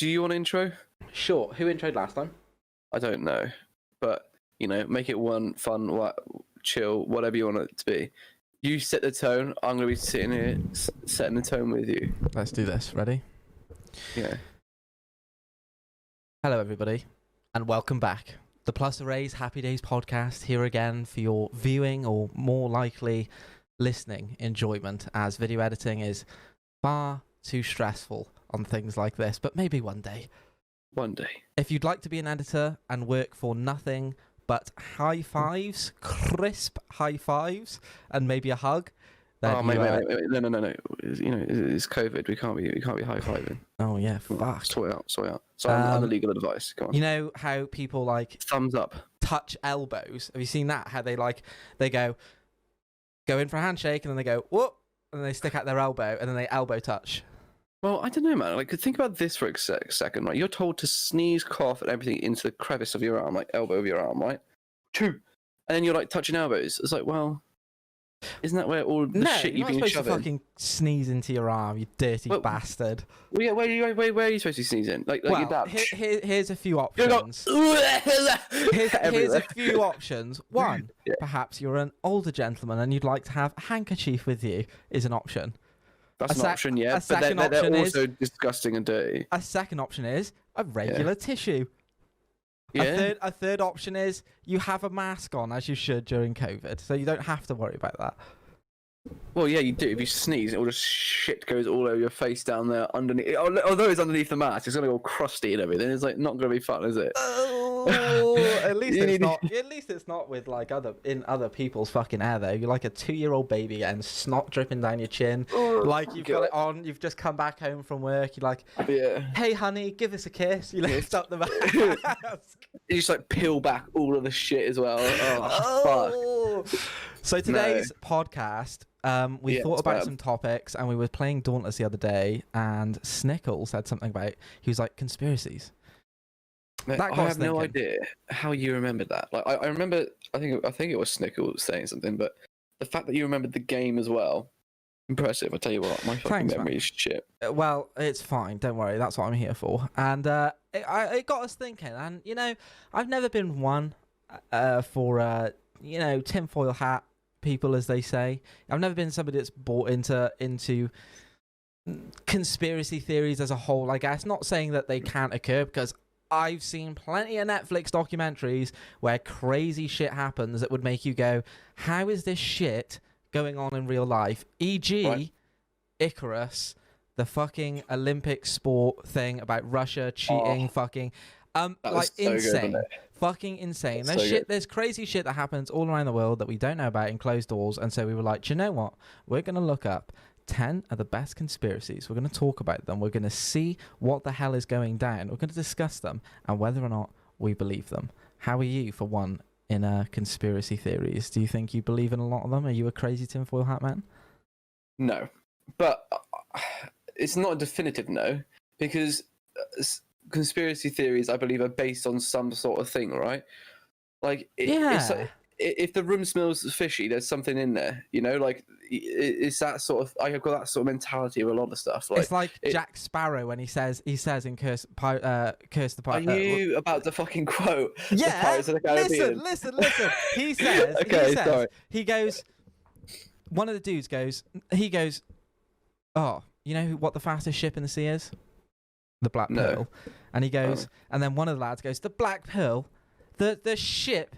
do you want an intro? Sure. Who introed last time? I don't know, but make it one fun, chill, whatever you want it to be. You set the tone. I'm gonna be sitting here setting the tone with you. Let's do this. Ready? Yeah. Hello, everybody, and welcome back. The PlusArray's Happy Days podcast here again for your viewing, or more likely, listening enjoyment, as video editing is far too stressful on things like this, but maybe one day. One day. If you'd like to be an editor and work for nothing but high fives, crisp high fives, and maybe a hug, then mate, no. It's COVID. We can't be high fiving. Oh yeah, fuck. Sort it out. So I'm the legal advice. Come on. You know how people thumbs up, touch elbows? Have you seen that? How they go in for a handshake and then they go whoop, and then they stick out their elbow and then they elbow touch. Well, I don't know, man. Think about this for a second, right? You're told to sneeze, cough, and everything into the crevice of your arm, elbow of your arm, right? True. And then you're touching elbows. It's well, isn't that where all the shit you've been shoving? You're not supposed to fucking sneeze into your arm, you dirty bastard. Well, yeah, where are you supposed to sneeze in? Your dad? Here's a few options. Here's a few options. One, perhaps you're an older gentleman and you'd like to have a handkerchief with you is an option. That's an option, yeah. But they're also disgusting and dirty. A second option is a regular tissue. Yeah. A third option is you have a mask on, as you should during COVID, so you don't have to worry about that. Well, yeah, you do. If you sneeze, all the shit goes all over your face down there underneath. Although it's underneath the mask, it's gonna go crusty and everything. It's not gonna be fun, is it? Oh, at least it's not. At least it's not with other people's fucking hair though. You're like a 2-year-old baby getting snot dripping down your chin. You've got it on. You've just come back home from work. You're like, hey honey, give us a kiss. You lift up the mask. You just peel back all of the shit as well. Oh, fuck. So today's podcast, we thought about some topics, and we were playing Dauntless the other day, and Snickle said something about, he was like, conspiracies. Mate, I have no idea how you remembered that. I remember, I think it was Snickle saying something, but the fact that you remembered the game as well, impressive. I tell you what, my fucking memory is shit. Well, it's fine. Don't worry. That's what I'm here for. And it got us thinking. And I've never been one for tinfoil hat people, as they say. I've never been somebody that's bought into conspiracy theories as a whole, I guess. Not saying that they can't occur, because I've seen plenty of Netflix documentaries where crazy shit happens that would make you go, how is this shit going on in real life? E.g., Icarus, the fucking Olympic sport thing about Russia cheating, fucking insane. Good, fucking insane. There's crazy shit that happens all around the world that we don't know about in closed doors, and so we were like, do you know what? We're going to look up 10 of the best conspiracies. We're going to talk about them. We're going to see what the hell is going down. We're going to discuss them and whether or not we believe them. How are you, for one, in conspiracy theories? Do you think you believe in a lot of them? Are you a crazy tinfoil hat man? No, but it's not a definitive no, because conspiracy theories, I believe, are based on some sort of thing, right? If the room smells fishy, there's something in there, it's that sort of, I have got that sort of mentality with a lot of stuff. It's like Jack Sparrow when he says in Curse the Pirate. Are you about to fucking quote? Yeah, listen. He says, sorry. He goes, one of the dudes goes, oh, you know what the fastest ship in the sea is? The Black Pearl. And he goes, and then one of the lads goes, the Black Pearl, the ship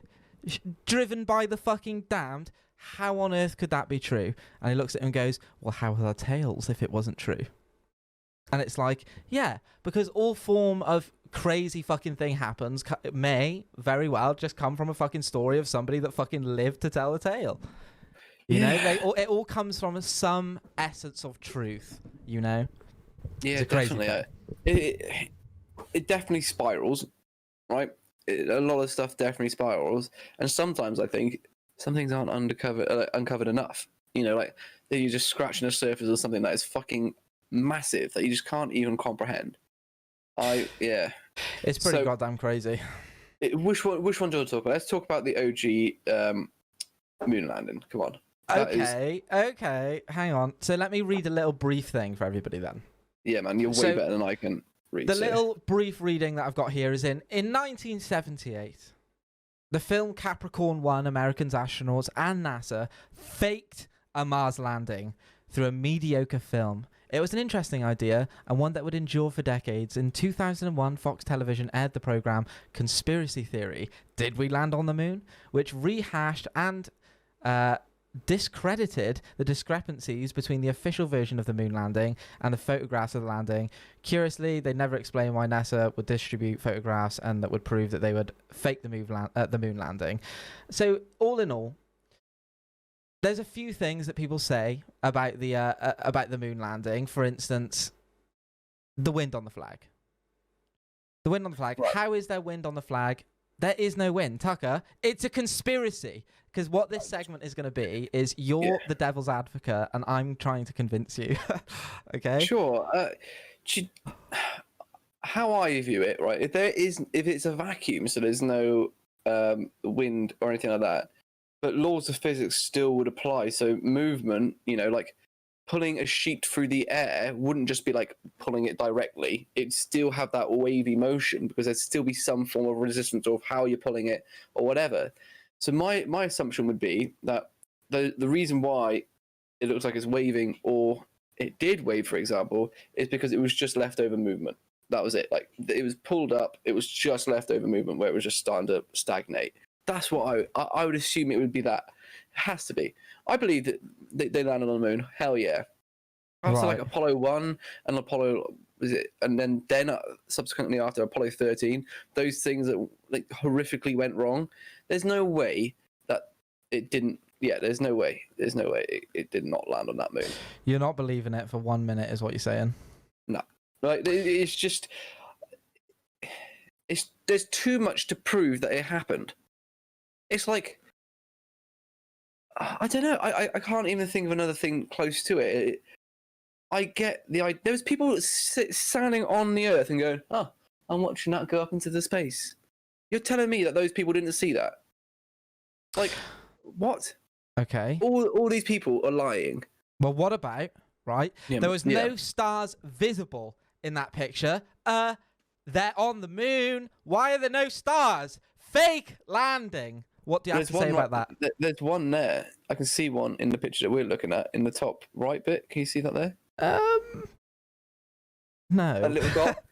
driven by the fucking damned, how on earth could that be true? And he looks at him and goes, well, how are our tales if it wasn't true? And it's like, yeah, because all form of crazy fucking thing happens, it may very well just come from a fucking story of somebody that fucking lived to tell a tale. You know, it all comes from some essence of truth, Yeah, definitely. It definitely spirals, right? A lot of stuff definitely spirals, and sometimes I think some things aren't uncovered enough. That you're just scratching the surface of something that is fucking massive that you just can't even comprehend. It's pretty goddamn crazy. Which one do you want to talk about? Let's talk about the OG moon landing. Come on. Okay. Hang on. So let me read a little brief thing for everybody then. Yeah, man, you're way better than I can. read. The little brief reading that I've got here is in 1978, the film Capricorn 1, Americans astronauts and NASA faked a Mars landing through a mediocre film. It was an interesting idea and one that would endure for decades. In 2001, Fox Television aired the program Conspiracy Theory, Did We Land on the Moon?, which rehashed and discredited the discrepancies between the official version of the moon landing and the photographs of the landing. Curiously, they never explained why NASA would distribute photographs and that would prove that they would fake the moon landing. So, all in all, there's a few things that people say about the moon landing. For instance, the wind on the flag. The wind on the flag. Right. How is there wind on the flag? There is no wind, Tucker. It's a conspiracy. Because what this segment is going to be is you're the devil's advocate, and I'm trying to convince you. Okay. Sure. How I view it, right? If it's a vacuum, so there's no wind or anything like that, but laws of physics still would apply. So movement, like pulling a sheet through the air wouldn't just be like pulling it directly. It'd still have that wavy motion because there'd still be some form of resistance of how you're pulling it or whatever. So my assumption would be that the reason why it looks like it's waving, or it did wave, for example, is because it was just leftover movement. That was it. Like, it was pulled up, it was just leftover movement where it was just starting to stagnate. That's what I would assume it would be. That it has to be. I believe that they landed on the moon. Hell yeah. After like Apollo 1 and Apollo, and then subsequently after Apollo 13, those things that like horrifically went wrong. There's no way that it didn't. Yeah, there's no way it did not land on that moon. You're not believing it for 1 minute, is what you're saying? No, like it's just there's too much to prove that it happened. It's like, I don't know. I can't even think of another thing close to it. I get the idea. There was people standing on the Earth and going, "Oh, I'm watching that go up into the space." You're telling me that those people didn't see that? Like, what? Okay. All these people are lying. Well, what about, right? Yeah, there was no stars visible in that picture. They're on the moon. Why are there no stars? Fake landing. What do you have to say about that? There's one there. I can see one in the picture that we're looking at in the top right bit. Can you see that there? No. A little dot.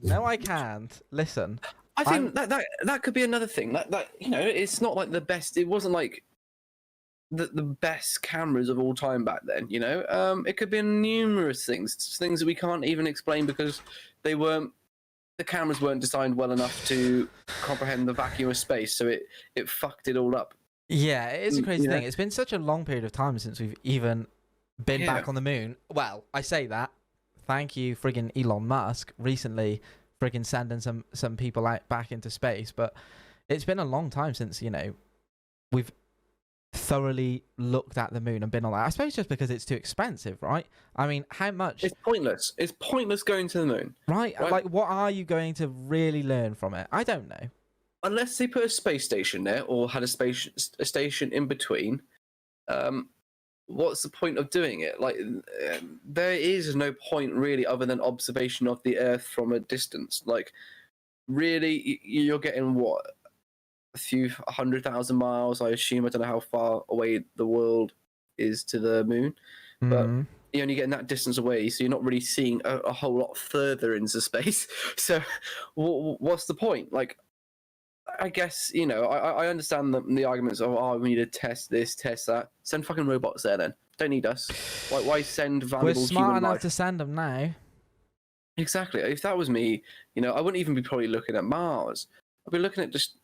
No, I can't. Listen, I think that could be another thing. That it's not like the best. It wasn't like the best cameras of all time back then. It could be numerous things that we can't even explain because the cameras weren't designed well enough to comprehend the vacuum of space, so it fucked it all up. Yeah, it is a crazy thing. It's been such a long period of time since we've even been back on the moon. Well, I say that. Thank you, friggin' Elon Musk, recently friggin' sending some people back into space. But it's been a long time since, we've thoroughly looked at the moon and been on that. I suppose just because it's too expensive, right? I mean, how much? It's pointless. It's pointless going to the moon. Right? Like, what are you going to really learn from it? I don't know. Unless they put a space station there or had a station in between, what's the point of doing it? Like, there is no point really other than observation of the Earth from a distance. Like, really, you're getting what? A few 100,000 miles, I assume. I don't know how far away the world is to the moon, but you're only getting that distance away, so you're not really seeing a whole lot further into space. So, what's the point? Like, I guess, I understand the arguments of, we need to test this, test that. Send fucking robots there then. Don't need us. Why send valuable human life? We're smart enough to send them now. Exactly. If that was me, I wouldn't even be probably looking at Mars. I'd be looking at just,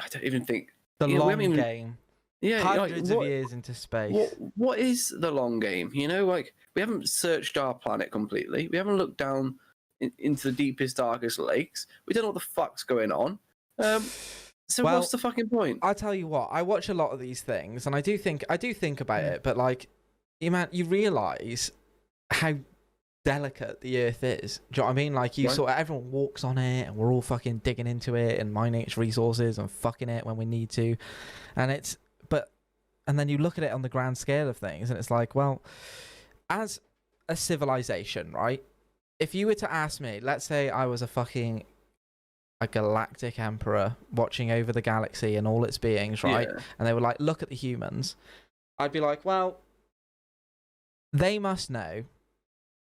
I don't even think. The long game. Yeah. Hundreds of years into space. What is the long game? We haven't searched our planet completely. We haven't looked down into the deepest, darkest lakes. We don't know what the fuck's going on. So what's the fucking point? I'll tell you what, I watch a lot of these things and I do think about it, but like, you realise how delicate the Earth is. Do you know what I mean? Like, everyone walks on it and we're all fucking digging into it and mining its resources and fucking it when we need to. And then you look at it on the grand scale of things and it's like, well, as a civilization, right? If you were to ask me, let's say I was a galactic emperor watching over the galaxy and all its beings, right? Yeah. And they were like, look at the humans. I'd be like, well, they must know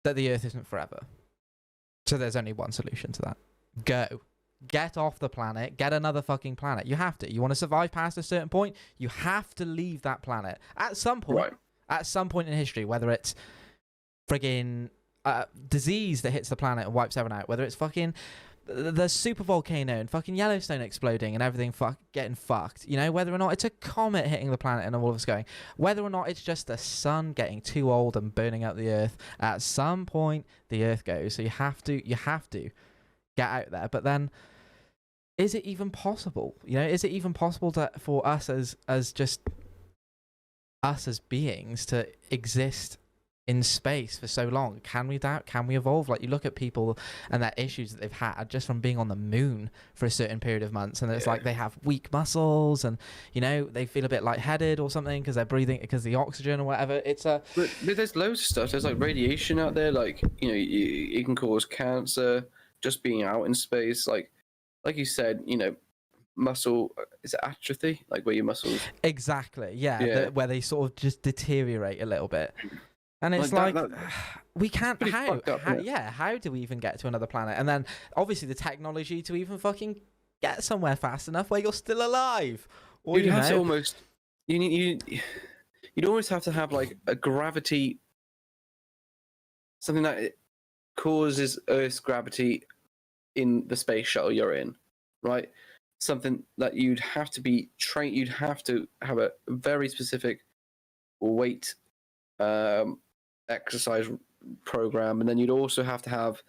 that the Earth isn't forever. So there's only one solution to that. Go. Get off the planet. Get another fucking planet. You have to. You want to survive past a certain point, you have to leave that planet. At some point, Right. At some point in history, whether it's friggin' disease that hits the planet and wipes everyone out, whether it's fucking the super volcano and fucking Yellowstone exploding and everything getting fucked, you know, whether or not it's a comet hitting the planet and all of us going, whether or not it's just the sun getting too old and burning up the Earth, at some point the Earth goes. So you have to get out there. But then, is it even possible? You know, is it even possible for us as beings to exist in space for so long? Can we doubt? Can we evolve? Like, you look at people and their issues that they've had just from being on the moon for a certain period of months, and it's like they have weak muscles, and you know, they feel a bit lightheaded or something because they're breathing because the oxygen or whatever. But there's loads of stuff. There's like radiation out there. Like, you know, it can cause cancer just being out in space. Like you said, you know, muscle, is it atrophy? Like where your muscles exactly, where they sort of just deteriorate a little bit. And it's like we can't. How do we even get to another planet? And then obviously the technology to even fucking get somewhere fast enough where you're still alive. Or you'd have to almost. You'd almost have to have like a gravity, something that causes Earth's gravity in the space shuttle you're in, right? Something that you'd have to be trained. You'd have to have a very specific weight. Exercise program, and then you'd also have to have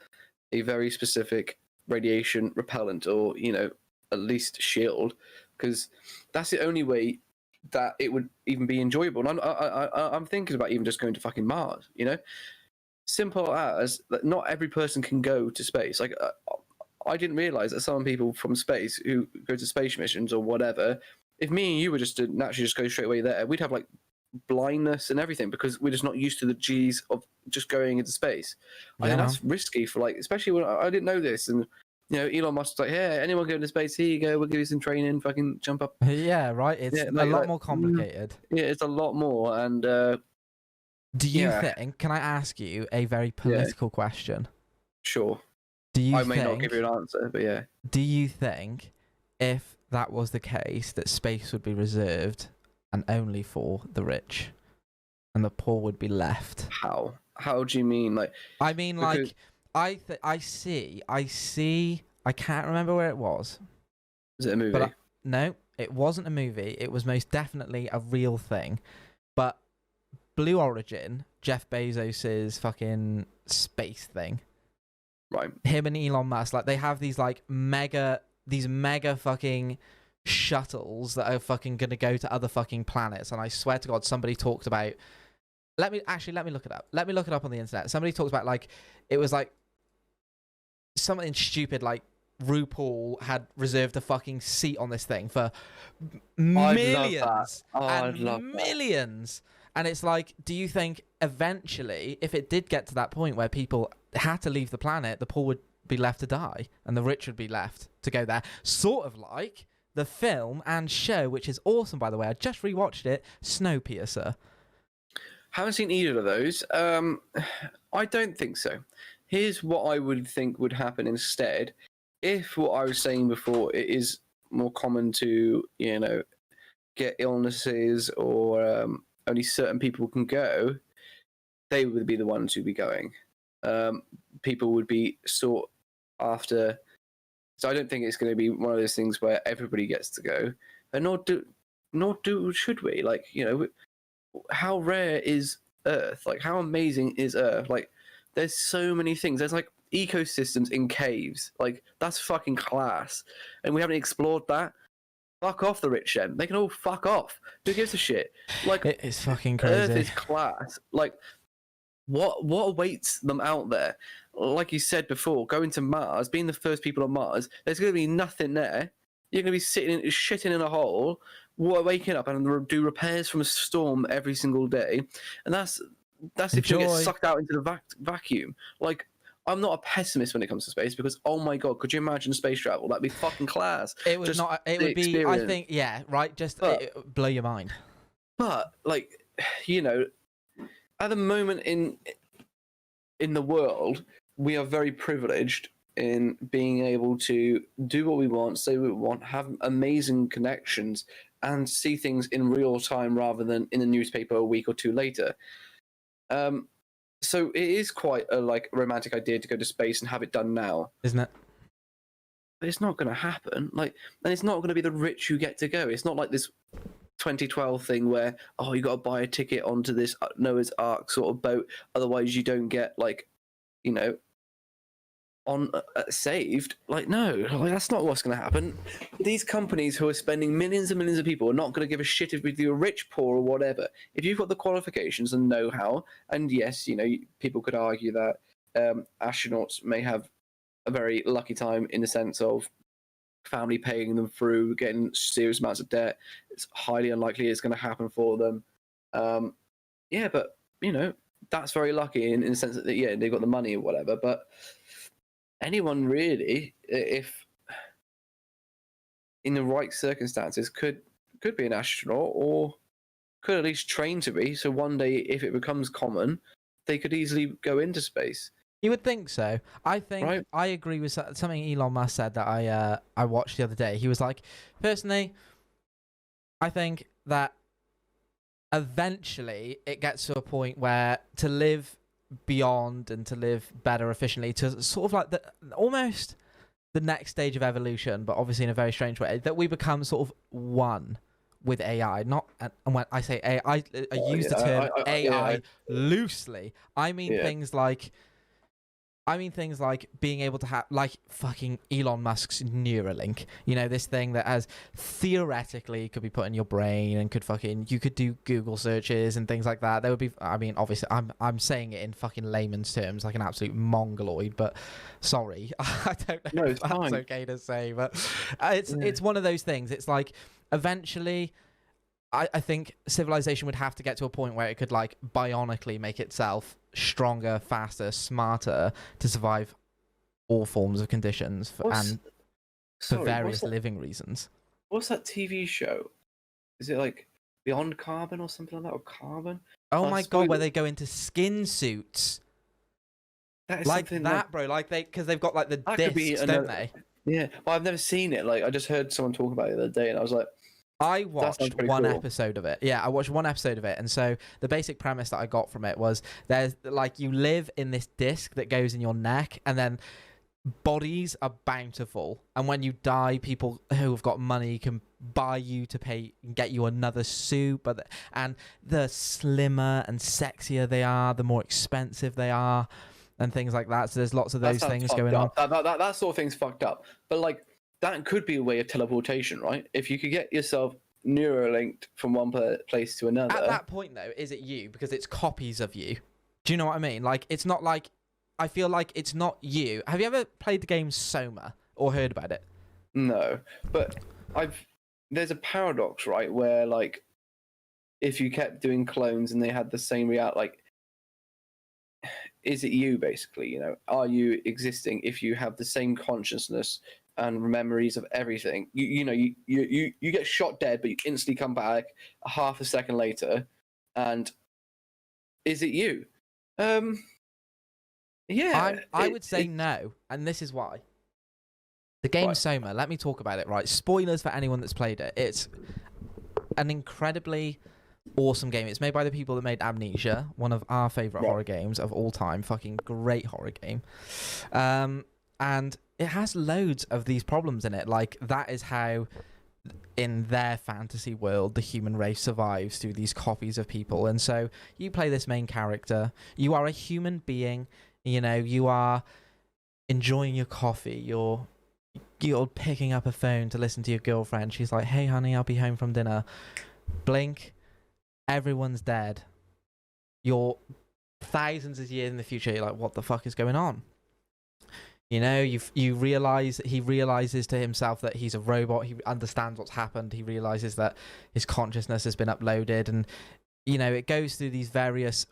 a very specific radiation repellent, or, you know, at least shield, because that's the only way that it would even be enjoyable. And I'm thinking about even just going to fucking Mars, you know, simple as that. Not every person can go to space. Like I didn't realize that some people from space who go to space missions or whatever, if me and you were just to naturally just go straight away there, we'd have like blindness and everything because we're just not used to the G's of just going into space. I think that's risky for, like, especially when I didn't know this, and you know, Elon Musk's like, hey, anyone go into space, here you go, we'll give you some training, fucking jump up. Yeah, right. It's a lot more complicated. Yeah, it's a lot more. And do you think, can I ask you a very political question? Sure. I may not give you an answer, but yeah. Do you think if that was the case that space would be reserved and only for the rich, and the poor would be left? How do you mean? Like, I mean, because... like, I see. I can't remember where it was. Is it a movie? But no, it wasn't a movie. It was most definitely a real thing. But Blue Origin, Jeff Bezos's fucking space thing, right? Him and Elon Musk, like, they have these mega fucking shuttles that are fucking gonna go to other fucking planets. And I swear to God, somebody talked about. Let me look it up. Let me look it up on the internet. Somebody talked about, like, it was like something stupid, like RuPaul had reserved a fucking seat on this thing for millions and millions. And it's like, do you think eventually, if it did get to that point where people had to leave the planet, the poor would be left to die and the rich would be left to go there? Sort of like the film and show, which is awesome, by the way. I just rewatched it, Snowpiercer. Haven't seen either of those. I don't think so. Here's what I would think would happen instead. If what I was saying before, it is more common to, you know, get illnesses, or only certain people can go, they would be the ones who'd be going. People would be sought after. So I don't think it's going to be one of those things where everybody gets to go, and nor should we. Like, you know, how rare is Earth? Like, how amazing is Earth? Like, there's so many things. There's like ecosystems in caves. Like, that's fucking class. And we haven't explored that. Fuck off the rich then. They can all fuck off. Who gives a shit? Like, it's fucking crazy. Earth is class. Like, what awaits them out there? Like you said before, going to Mars, being the first people on Mars, there's going to be nothing there. You're going to be shitting in a hole, waking up and do repairs from a storm every single day. And that's That's if you get Enjoy. sucked out into the vacuum. Like, I'm not a pessimist when it comes to space because, oh my god, could you imagine space travel? That'd be fucking class. It would Just not. It the would be. I experience. think. Yeah. Right. Just But- it blow your mind. But like, you know, at the moment in the world, we are very privileged in being able to do what we want, say what we want, have amazing connections, and see things in real time rather than in the newspaper a week or two later. So it is quite a like romantic idea to go to space and have it done now. Isn't it? But it's not going to happen. Like, and it's not going to be the rich who get to go. It's not like this 2012 thing where, oh, you got to buy a ticket onto this Noah's Ark sort of boat, otherwise you don't get like, you know, on saved. Like, no, like, that's not what's going to happen. These companies who are spending millions and millions of people are not going to give a shit if you're rich, poor, or whatever. If you've got the qualifications and know-how, and yes, you know, people could argue that astronauts may have a very lucky time in the sense of family paying them through, getting serious amounts of debt. It's highly unlikely it's going to happen for them. Yeah, but you know, that's very lucky in the sense that yeah, they've got the money or whatever. But anyone really, if in the right circumstances, could be an astronaut or could at least train to be. So one day, if it becomes common, they could easily go into space. You would think so. I think Right. I agree with something Elon Musk said that I watched the other day. He was like, personally, I think that eventually it gets to a point where to live beyond and to live better efficiently, to sort of like almost the next stage of evolution, but obviously in a very strange way, that we become sort of one with AI. Not, and when I say AI, I use the term AI loosely. I mean things like being able to have, like, fucking Elon Musk's Neuralink. You know, this thing that has theoretically could be put in your brain and you could do Google searches and things like that. There would be, I mean, obviously, I'm saying it in fucking layman's terms, like an absolute mongoloid. But sorry, I don't know if that's okay to say, but it's one of those things. It's like eventually, I think civilization would have to get to a point where it could like bionically make itself stronger, faster, smarter to survive all forms of conditions for various living reasons. What's that TV show? Is it like Beyond Carbon or something like that, or Carbon? Oh my god, where they go into skin suits. That is like something that, bro. Like because they've got like the discs, don't they? Yeah, well, I've never seen it. Like I just heard someone talk about it the other day, and I was like, I watched one episode of it. Yeah, I watched one episode of it. And so the basic premise that I got from it was there's like you live in this disc that goes in your neck, and then bodies are bountiful. And when you die, people who have got money can buy you to pay and get you another suit. And the slimmer and sexier they are, the more expensive they are, and things like that. So there's lots of those things going on. That sort of thing's fucked up. But like, that could be a way of teleportation, right? If you could get yourself Neuralinked from one place to another. At that point, though, is it you? Because it's copies of you. Do you know what I mean? Like, it's not like... I feel like it's not you. Have you ever played the game Soma or heard about it? No, but there's a paradox, right? Where, like, if you kept doing clones and they had the same reality, like, is it you, basically? You know, are you existing if you have the same consciousness and memories of everything? You get shot dead, but you instantly come back a half a second later, and is it you? Yeah, I would say no, and this is why. The game Soma, let me talk about it, right? Spoilers for anyone that's played it. It's an incredibly awesome game. It's made by the people that made Amnesia, one of our favourite horror games of all time. Fucking great horror game. And it has loads of these problems in it. Like, that is how, in their fantasy world, the human race survives through these copies of people. And so you play this main character. You are a human being. You know, you are enjoying your coffee. You're picking up a phone to listen to your girlfriend. She's like, hey, honey, I'll be home from dinner. Blink. Everyone's dead. You're thousands of years in the future. You're like, what the fuck is going on? You know, he realizes to himself that he's a robot. He understands what's happened. He realizes that his consciousness has been uploaded. And, you know, it goes through these various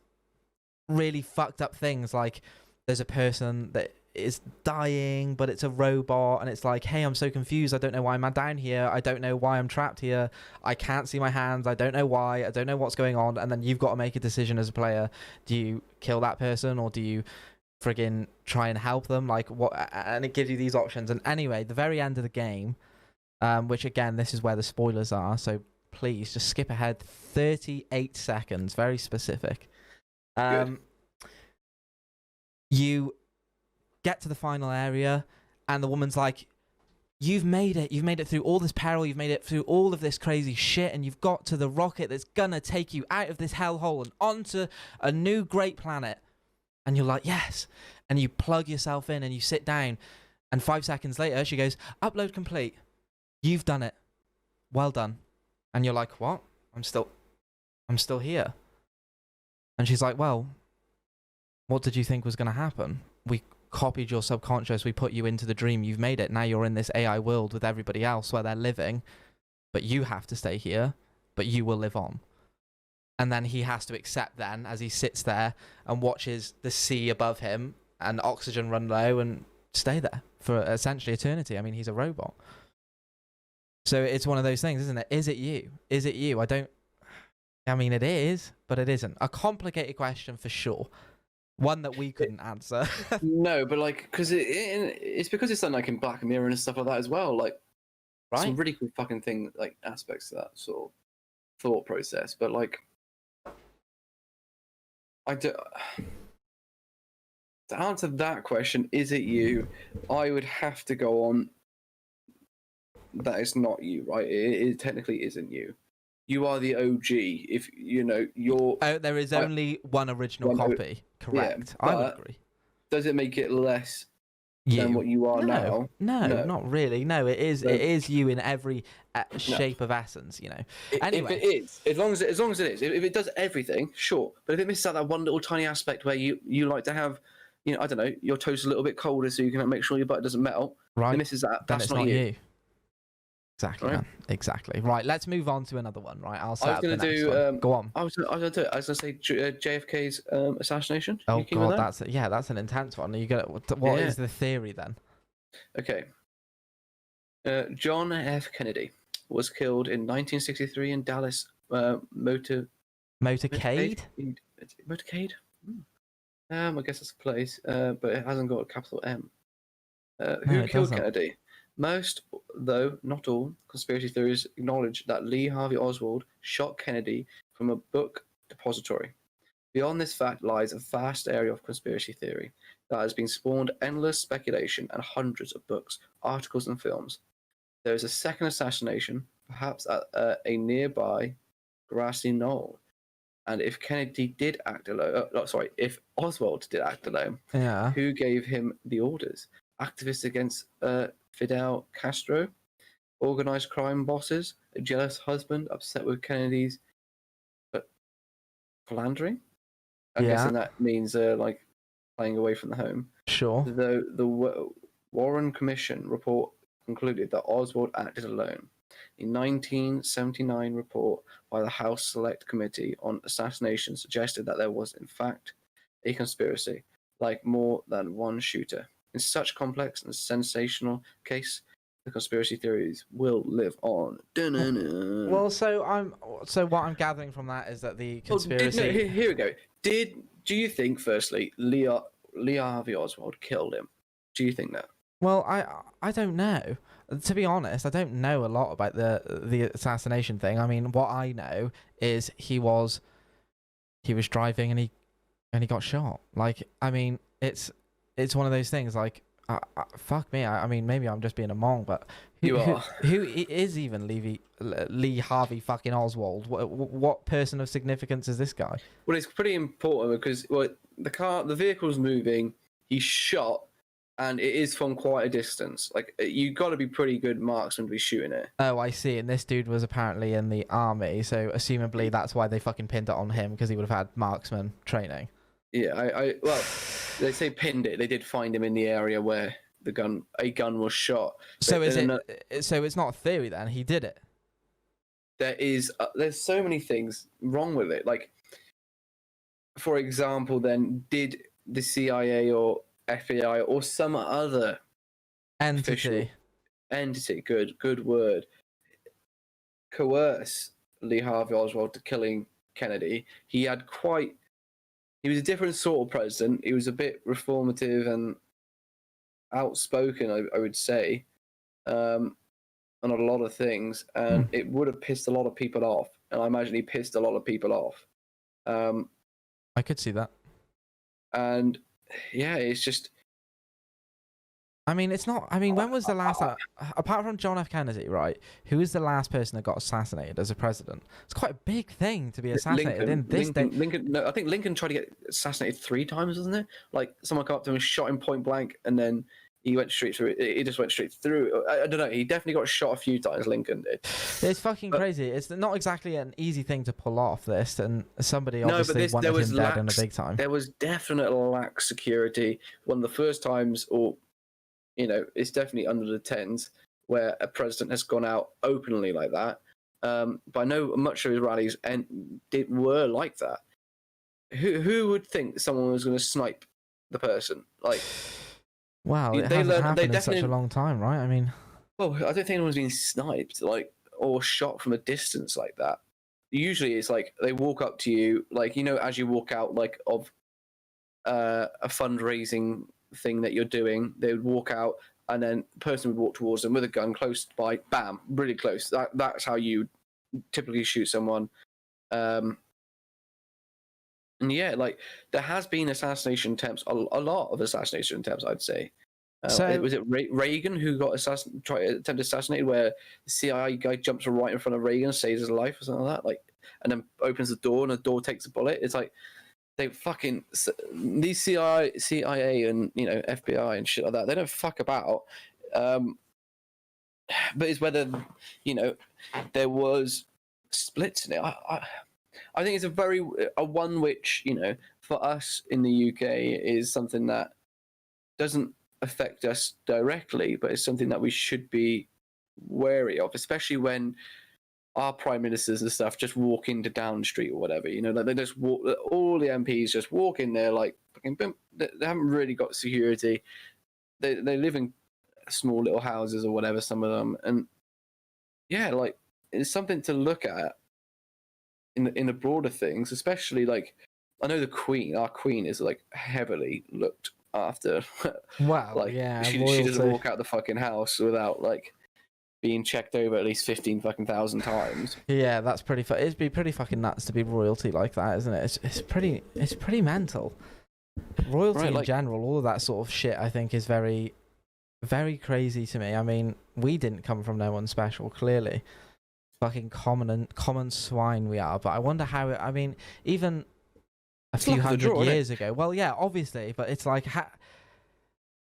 really fucked up things, like there's a person that is dying, but it's a robot, and it's like, hey, I'm so confused. I don't know why I'm down here. I don't know why I'm trapped here. I can't see my hands. I don't know why. I don't know what's going on. And then you've got to make a decision as a player. Do you kill that person, or do you friggin' try and help them? Like, what? And it gives you these options. And anyway, the very end of the game, which again, this is where the spoilers are, so please just skip ahead 38 seconds, very specific. You get to the final area, and the woman's like, you've made it through all this peril, you've made it through all of this crazy shit, and you've got to the rocket that's gonna take you out of this hellhole and onto a new great planet. And you're like, yes. And you plug yourself in and you sit down, and 5 seconds later she goes, upload complete, you've done it, well done. And you're like, what? I'm still here. And she's like, well, what did you think was gonna happen? We copied your subconscious, we put you into the dream, you've made it, now you're in this AI world with everybody else where they're living, but you have to stay here, but you will live on. And then he has to accept then, as he sits there and watches the sea above him and oxygen run low, and stay there for essentially eternity. I mean, he's a robot. So it's one of those things, isn't it? Is it you? Is it you? I mean, it is, but it isn't. A complicated question for sure. One that we couldn't answer. No, but like, because it's because it's done like in Black Mirror and stuff like that as well. Like, Right? some really cool fucking thing, like aspects to that sort of thought process. But like, to answer that question, is it you? I would have to go on. That is not you, right? It technically isn't you. You are the OG. If you know you're. Oh, there is only one original copy. Correct. Yeah, I would agree. Does it make it less than what you are now? No, not really. No, it is. It is you in every shape of essence. You know. Anyway, if it is, as long as it is, if it does everything, sure. But if it misses out that one little tiny aspect where you like to have, you know, I don't know, your toast a little bit colder so you can make sure your butter doesn't melt. right? It misses that. Then That's it's not you. Exactly, Right? man. Exactly. Right. Let's move on to another one. Right. I'll set I was up the going to next do. one. Go on. I was going to do it. I was going to say JFK's assassination. Oh You keen with God, that? that's an intense one. Are you gonna? What is Yeah. the theory then? Okay. John F. Kennedy was killed in 1963 in Dallas. Motorcade. Motorcade? Motorcade. I guess it's a place, but it hasn't got a capital M. Who it killed doesn't. Kennedy? Most, though not all, conspiracy theories acknowledge that Lee Harvey Oswald shot Kennedy from a book depository. Beyond this fact lies a vast area of conspiracy theory that has been spawned endless speculation and hundreds of books, articles, and films. There is a second assassination, perhaps at a nearby grassy knoll. And if Kennedy did act alone, if Oswald did act alone, Yeah. who gave him the orders? Activists against Fidel Castro, organized crime bosses, a jealous husband upset with Kennedy's philandering. I'm guessing that means like playing away from the home. Sure. The Warren Commission report concluded that Oswald acted alone. A 1979 report by the House Select Committee on Assassination suggested that there was, in fact, a conspiracy, like more than one shooter. In such complex and sensational case, the conspiracy theories will live on. Well, so what I'm gathering from that is that the conspiracy. Here we go. Do you think, firstly, Lee Harvey Oswald killed him? Do you think that? Well, I don't know. To be honest, I don't know a lot about the assassination thing. I mean, what I know is he was driving and he got shot. Like, I mean, it's one of those things. Like, fuck me. I mean, maybe I'm just being a mong, but who is even Lee Harvey fucking Oswald? What person of significance is this guy? Well, it's pretty important because the vehicle's moving. He's shot. And it is from quite a distance. Like, you got to be pretty good marksman to be shooting it. Oh, I see. And this dude was apparently in the army, so assumably that's why they fucking pinned it on him, because he would have had marksman training. Yeah, well, they say pinned it. They did find him in the area where a gun was shot. So so it's not a theory then? He did it. There's so many things wrong with it. Like, for example, then did the CIA or FBI or some other official entity, good word, coerce Lee Harvey Oswald to killing Kennedy? He was a different sort of president. He was a bit reformative and outspoken, I would say, on a lot of things, and it would have pissed a lot of people off. And I imagine he pissed a lot of people off. I could see that. And yeah, it's just. I mean, it's not. I mean, when was the last time, apart from John F. Kennedy, right? Who was the last person that got assassinated as a president? It's quite a big thing to be assassinated in this day. Lincoln. No, I think Lincoln tried to get assassinated 3 times, wasn't it? Like someone came up to him and shot him point blank, and then he went straight through. He just went straight through. I don't know. He definitely got shot a few times. Lincoln did. It's fucking crazy. It's not exactly an easy thing to pull off. This, and somebody obviously wanted him dead in a big time. There was definite lax security. One of the first times, or it's definitely under the tens where a president has gone out openly like that. But I know much of his rallies were like that. Who would think someone was going to snipe the person? Like, wow, it hasn't happened in such a long time, right? I mean, well, I don't think anyone's been sniped or shot from a distance like that. Usually, it's like they walk up to you, like as you walk out, like of a fundraising thing that you're doing, they would walk out, and then the person would walk towards them with a gun close by, bam, really close. That's how you typically shoot someone. And yeah, like there has been assassination attempts, a lot of assassination attempts, I'd say. Was it Reagan who got attempted assassinate, where the CIA guy jumps right in front of Reagan, saves his life or something like that, like, and then opens the door and the door takes a bullet? It's like they fucking, these CIA and FBI and shit like that, they don't fuck about. But it's whether there was splits in it. I think it's a one which for us in the UK is something that doesn't affect us directly, but it's something that we should be wary of, especially when our prime ministers and stuff just walk into Downing Street or whatever, like they just walk, all the MPs just walk in there like fucking boom. They haven't really got security. They live in small little houses or whatever, some of them, and yeah, like it's something to look at in the broader things, especially like I know our Queen is like heavily looked after. Wow, like yeah, she doesn't walk out the fucking house without like being checked over at least 15,000 times. Yeah, that's pretty. It'd be pretty fucking nuts to be royalty like that, isn't it? It's pretty mental. Royalty in general, all of that sort of shit, I think, is very, very crazy to me. I mean, we didn't come from no one special, clearly. Fucking common swine we are. But I wonder how. I mean, even a few hundred years ago. Well, yeah, obviously, but it's like.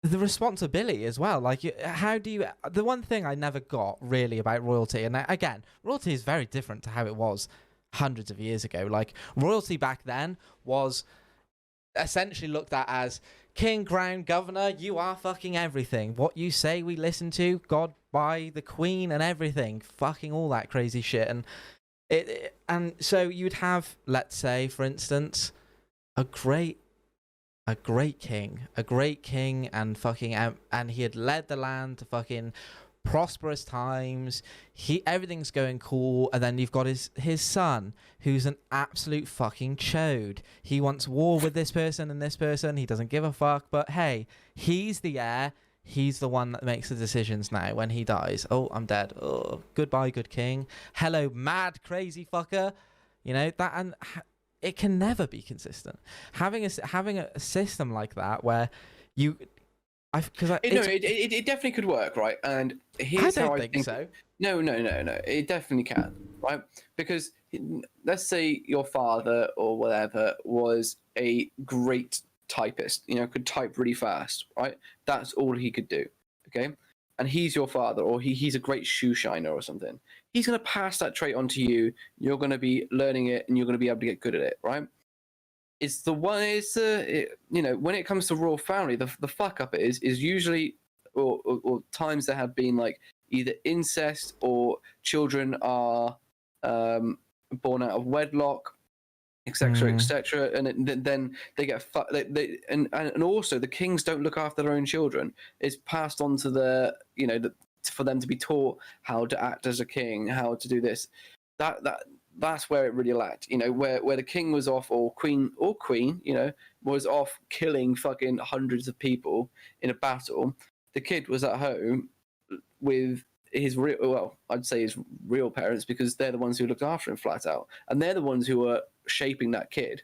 The responsibility as well. Like, how do you... The one thing I never got, really, about royalty, and again, royalty is very different to how it was hundreds of years ago. Like, royalty back then was essentially looked at as king, crown, governor, you are fucking everything. What you say we listen to, God, by the Queen and everything. Fucking all that crazy shit. And so you'd have, let's say, for instance, a great king, and fucking, and he had led the land to fucking prosperous times. Everything's going cool, and then you've got his son, who's an absolute fucking chode. He wants war with this person and this person. He doesn't give a fuck. But hey, he's the heir. He's the one that makes the decisions now. When he dies, oh, I'm dead. Oh, goodbye, good king. Hello, mad crazy fucker. That and. It can never be consistent. Having a system like that where it definitely could work, right? And here's how I think so. No. It definitely can, right? Because let's say your father or whatever was a great typist, could type really fast, right? That's all he could do, okay? And he's your father, or he's a great shoe shiner or something. He's going to pass that trait on to you. You're going to be learning it, and you're going to be able to get good at it, right? It's the one. When it comes to royal family, the fuck up is usually or times there have been like either incest or children are born out of wedlock, etc., etc. And then they get and also the kings don't look after their own children. It's passed on to for them to be taught how to act as a king, how to do this. That's where it really lacked. Where the king was off, or queen, was off killing fucking hundreds of people in a battle. The kid was at home with his I'd say his real parents, because they're the ones who looked after him flat out, and they're the ones who were shaping that kid.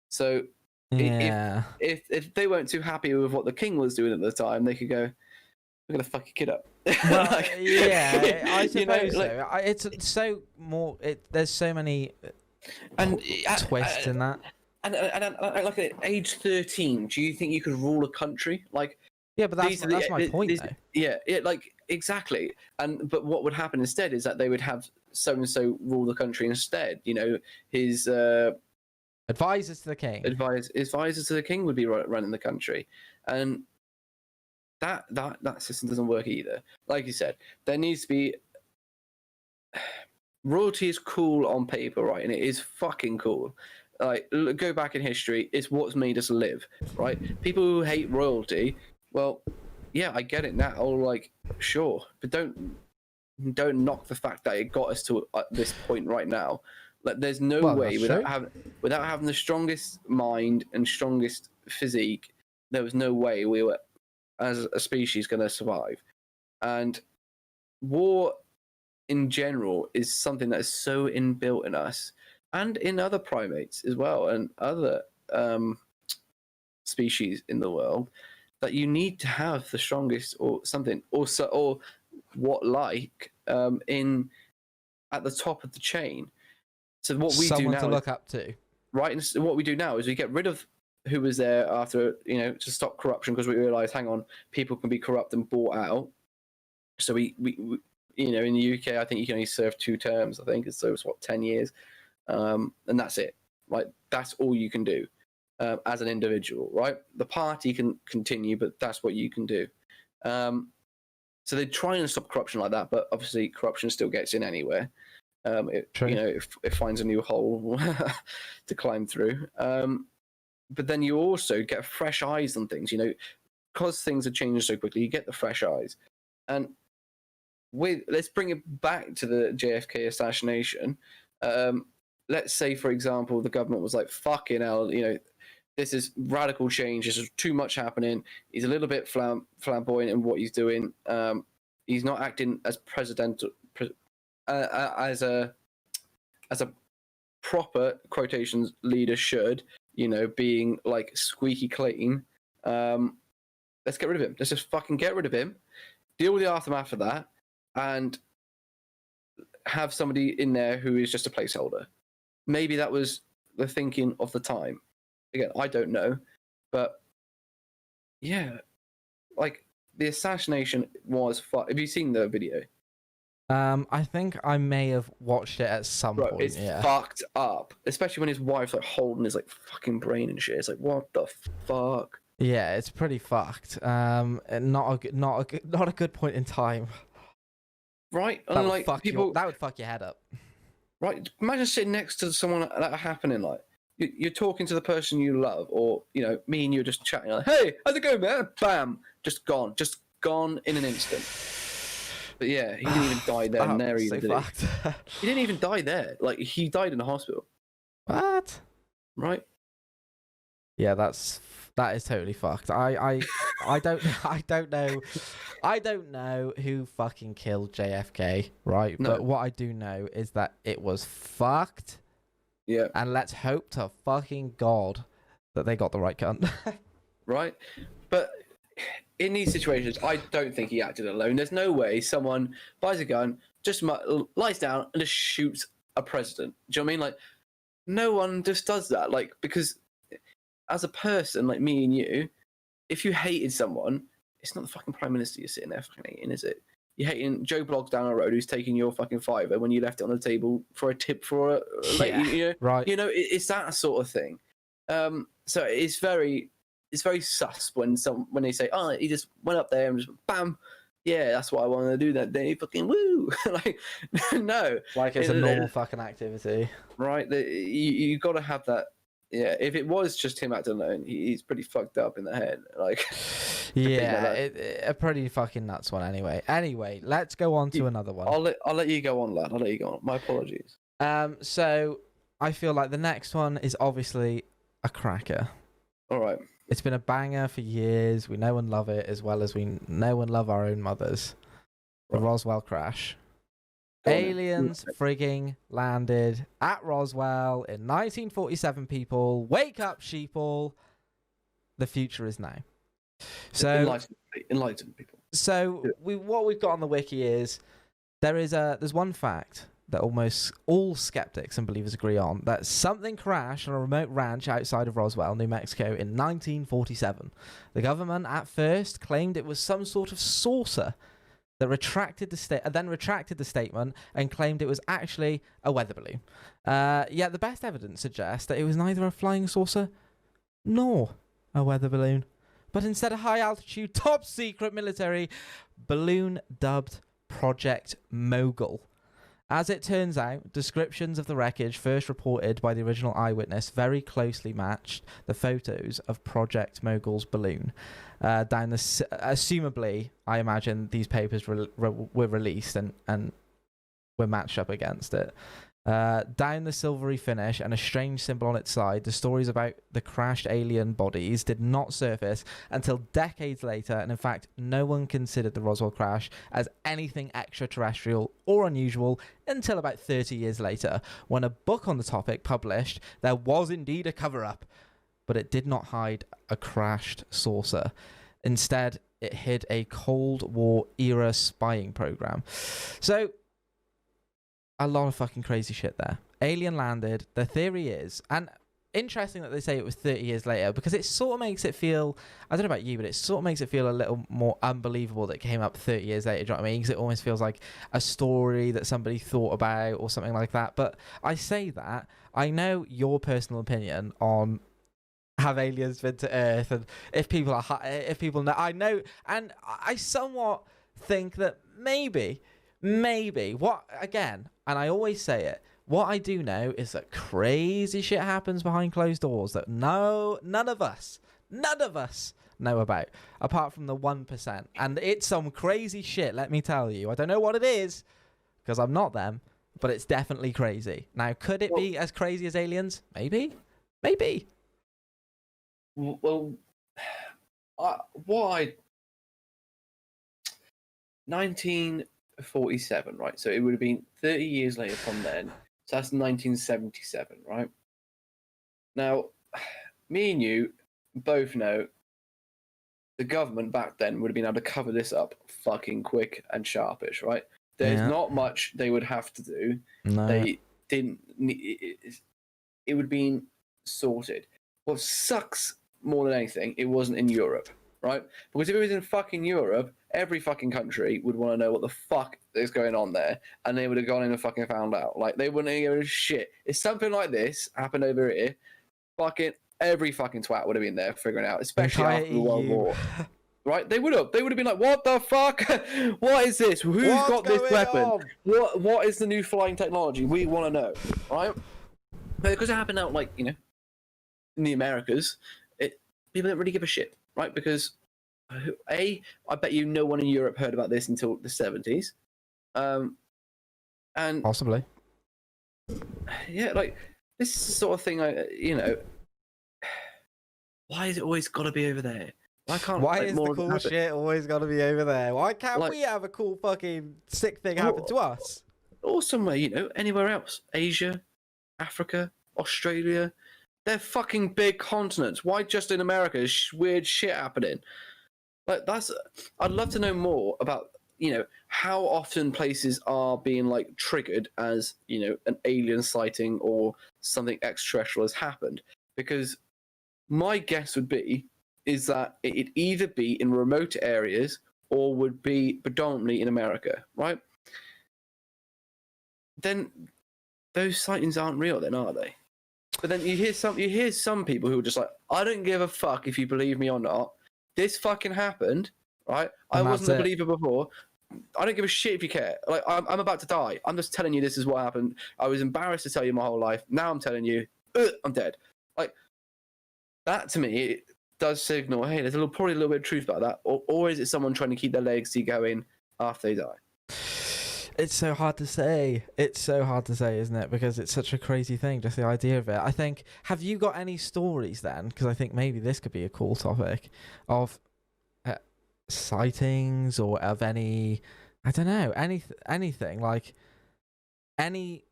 So if they weren't too happy with what the king was doing at the time, they could go, "We're gonna fuck your kid up." Well, I suppose so. It's so more. There's so many twists in that. And like at age 13, do you think you could rule a country? Like, yeah, but that's my point, though. Yeah, like exactly. But what would happen instead is that they would have so and so rule the country instead. His advisors to the king. Advisors to the king would be running the country, and that system doesn't work either. Like you said, there needs to be royalty is cool on paper, right? And it is fucking cool. Like, go back in history, it's what's made us live, right? People who hate royalty, well, yeah, I get it now. Like, sure, but don't knock the fact that it got us to this point right now. Like, there's no way without having the strongest mind and strongest physique, there was no way we were, as a species, going to survive. And war in general is something that is so inbuilt in us and in other primates as well, and other species in the world, that you need to have the strongest or something, or in at the top of the chain. So what we do now, to look up to, right? And so what we do now is we get rid of who was there after, to stop corruption, because we realize, hang on, people can be corrupt and bought out. So we in the UK, I think you can only serve 2 terms. I think so. It's 10 years, and that's it. Right? That's all you can do as an individual. Right? The party can continue, but that's what you can do. So they try and stop corruption like that, but obviously corruption still gets in anywhere. It finds a new hole to climb through. But then you also get fresh eyes on things. Because things are changing so quickly, you get the fresh eyes. And let's bring it back to the JFK assassination. Let's say, for example, the government was like, "Fucking hell, this is radical change. This is too much happening. He's a little bit flamboyant in what he's doing. He's not acting as as a proper quotations leader should. Being like squeaky clean. Let's get rid of him. Let's just fucking get rid of him. Deal with the aftermath of that, and have somebody in there who is just a placeholder." Maybe that was the thinking of the time. Again, I don't know, but yeah, like the assassination was. Have you seen the video? I think I may have watched it at some point. It's fucked up, especially when his wife's like holding his like fucking brain and shit. It's like, what the fuck? Yeah, it's pretty fucked. Not a good point in time. Right, That would fuck your head up. Right, imagine sitting next to someone that happening. Like you're talking to the person you love, or me and you are just chatting. Like, "Hey, how's it going, man?" Bam, just gone in an instant. But yeah, he didn't even die there and there either, did he? He didn't even die there. Like, he died in the hospital. What? Right? Yeah, that is totally fucked. I don't know who fucking killed JFK, right? No. But what I do know is that it was fucked. Yeah. And let's hope to fucking God that they got the right cunt. Right? But in these situations, I don't think he acted alone. There's no way someone buys a gun, just lies down and just shoots a president. Do you know what I mean? Like, no one just does that. Like, because as a person like me and you, if you hated someone, it's not the fucking prime minister you're sitting there fucking hating, is it? You're hating Joe Bloggs down the road who's taking your fucking fiver when you left it on the table for a tip for a right. It's that sort of thing. So it's very sus when they say, "Oh, he just went up there and just bam, yeah, that's what I want to do that day. Fucking woo! Like, no, Like it's a normal fucking activity. right? You got to have that. Yeah, if it was just him acting alone, he's pretty fucked up in the head. Like, yeah, a pretty fucking nuts one. Anyway, let's go on to another one. I'll let you go on, lad. I'll let you go on. My apologies. So I feel like the next one is obviously a cracker. All right. It's been a banger for years. We know and love it as well as we know and love our own mothers. The Roswell Crash. Aliens frigging landed at Roswell in 1947, people. Wake up, sheeple. The future is now. So enlighten people. So what we've got on the wiki is there's one fact that almost all skeptics and believers agree on, that something crashed on a remote ranch outside of Roswell, New Mexico in 1947. The government at first claimed it was some sort of saucer that retracted the statement and claimed it was actually a weather balloon. Yet the best evidence suggests that it was neither a flying saucer nor a weather balloon, but instead a high-altitude, top-secret military balloon dubbed Project Mogul. As it turns out, descriptions of the wreckage first reported by the original eyewitness very closely matched the photos of Project Mogul's balloon. Assumably, I imagine these papers were released and were matched up against it. Down the silvery finish and a strange symbol on its side, the stories about the crashed alien bodies did not surface until decades later, and in fact, no one considered the Roswell crash as anything extraterrestrial or unusual until about 30 years later, when a book on the topic published there was indeed a cover-up, but it did not hide a crashed saucer. Instead, it hid a Cold War era spying program. So, a lot of fucking crazy shit there. Alien landed. The theory is, and interesting that they say it was 30 years later, because it sort of makes it feel, I don't know about you, but it sort of makes it feel a little more unbelievable that it came up 30 years later. Do you know what I mean? Because it almost feels like a story that somebody thought about or something like that. But I say that, I know your personal opinion on have aliens been to Earth, and if people know, I know, and I somewhat think that maybe, what, again, and I always say it, what I do know is that crazy shit happens behind closed doors that none of us know about, apart from the 1%. And it's some crazy shit, let me tell you. I don't know what it is, because I'm not them, but it's definitely crazy. Now, could it be as crazy as aliens? Maybe. Well, 1947, right? So it would have been 30 years later from then. So that's 1977, right? Now, me and you both know the government back then would have been able to cover this up fucking quick and sharpish, right? There's not much they would have to do. No. They didn't. It would have been sorted. What sucks more than anything, it wasn't in Europe, right? Because if it was in fucking Europe, every fucking country would want to know what the fuck is going on there, and they would have gone in and fucking found out. Like, they wouldn't give a shit. If something like this happened over here, fucking every fucking twat would have been there figuring out, especially after the World War. Right? They would have been like, what the fuck? What is this? Who's got this weapon? What is the new flying technology? We want to know, right? Because it happened out, like, you know, in the Americas, people don't really give a shit, right? Because I bet you no one in Europe heard about this until the 70s. And possibly. Yeah, like, this is the sort of thing, why is it always got to be over there? Why is the cool shit always got to be over there? Why can't we have a cool fucking sick thing happen to us? Or somewhere, anywhere else. Asia, Africa, Australia. They're fucking big continents. Why just in America is weird shit happening? Like, I'd love to know more about, how often places are being, like, triggered as, an alien sighting or something extraterrestrial has happened. Because my guess is that it'd either be in remote areas or would be predominantly in America, right? Then those sightings aren't real, then, are they? But then you hear some people who are just like, I don't give a fuck if you believe me or not. This fucking happened, right? I And wasn't that's a it. believer before. I don't give a shit if you care. Like, I'm about to die. I'm just telling you this is what happened. I was embarrassed to tell you my whole life. Now I'm telling you, I'm dead. Like, that to me it does signal, hey, there's probably a little bit of truth about that. Or is it someone trying to keep their legacy going after they die? It's so hard to say. It's so hard to say, isn't it? Because it's such a crazy thing, just the idea of it. I think, have you got any stories then? Because I think maybe this could be a cool topic of sightings or of any, I don't know, anything like any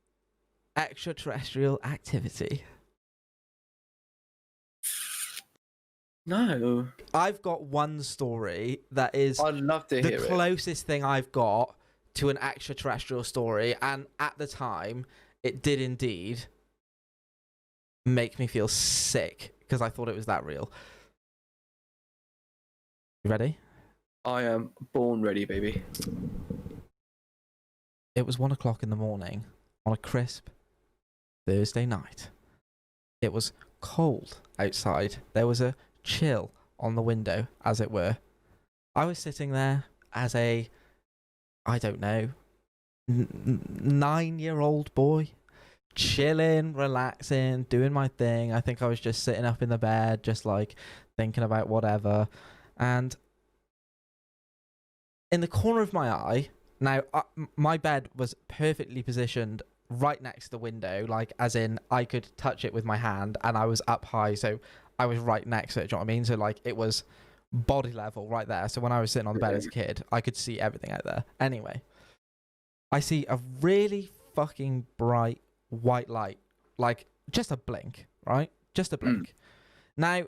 extraterrestrial activity. No. I've got one story that is I'd love to hear the it. closest thing I've got to an extraterrestrial story, and at the time, it did indeed make me feel sick because I thought it was that real. You ready? I am born ready, baby. It was 1 o'clock in the morning on a crisp Thursday night. It was cold outside. There was a chill on the window, as it were. I was sitting there as a, I don't know, 9-year-old boy, chilling, relaxing, doing my thing. I think I was just sitting up in the bed, just like thinking about whatever. And in the corner of my eye, now my bed was perfectly positioned right next to the window, like as in I could touch it with my hand, and I was up high, so I was right next to it. Do you know what I mean? So like it was body level right there. So when I was sitting on the bed as a kid, I could see everything out there. Anyway, I see a really fucking bright white light, like just a blink, right? Just a blink. Now,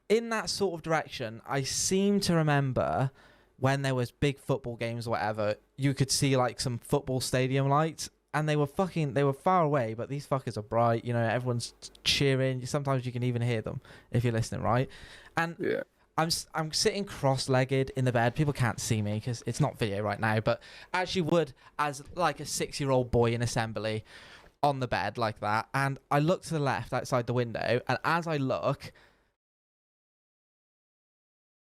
in that sort of direction, I seem to remember when there was big football games or whatever, you could see like some football stadium lights, and they were far away, but these fuckers are bright, you know, everyone's cheering. Sometimes you can even hear them if you're listening, right? And Yeah. I'm sitting cross-legged in the bed. People can't see me because it's not video right now, but as you would as like a 6-year-old boy in assembly on the bed like that. And I look to the left outside the window, and as I look,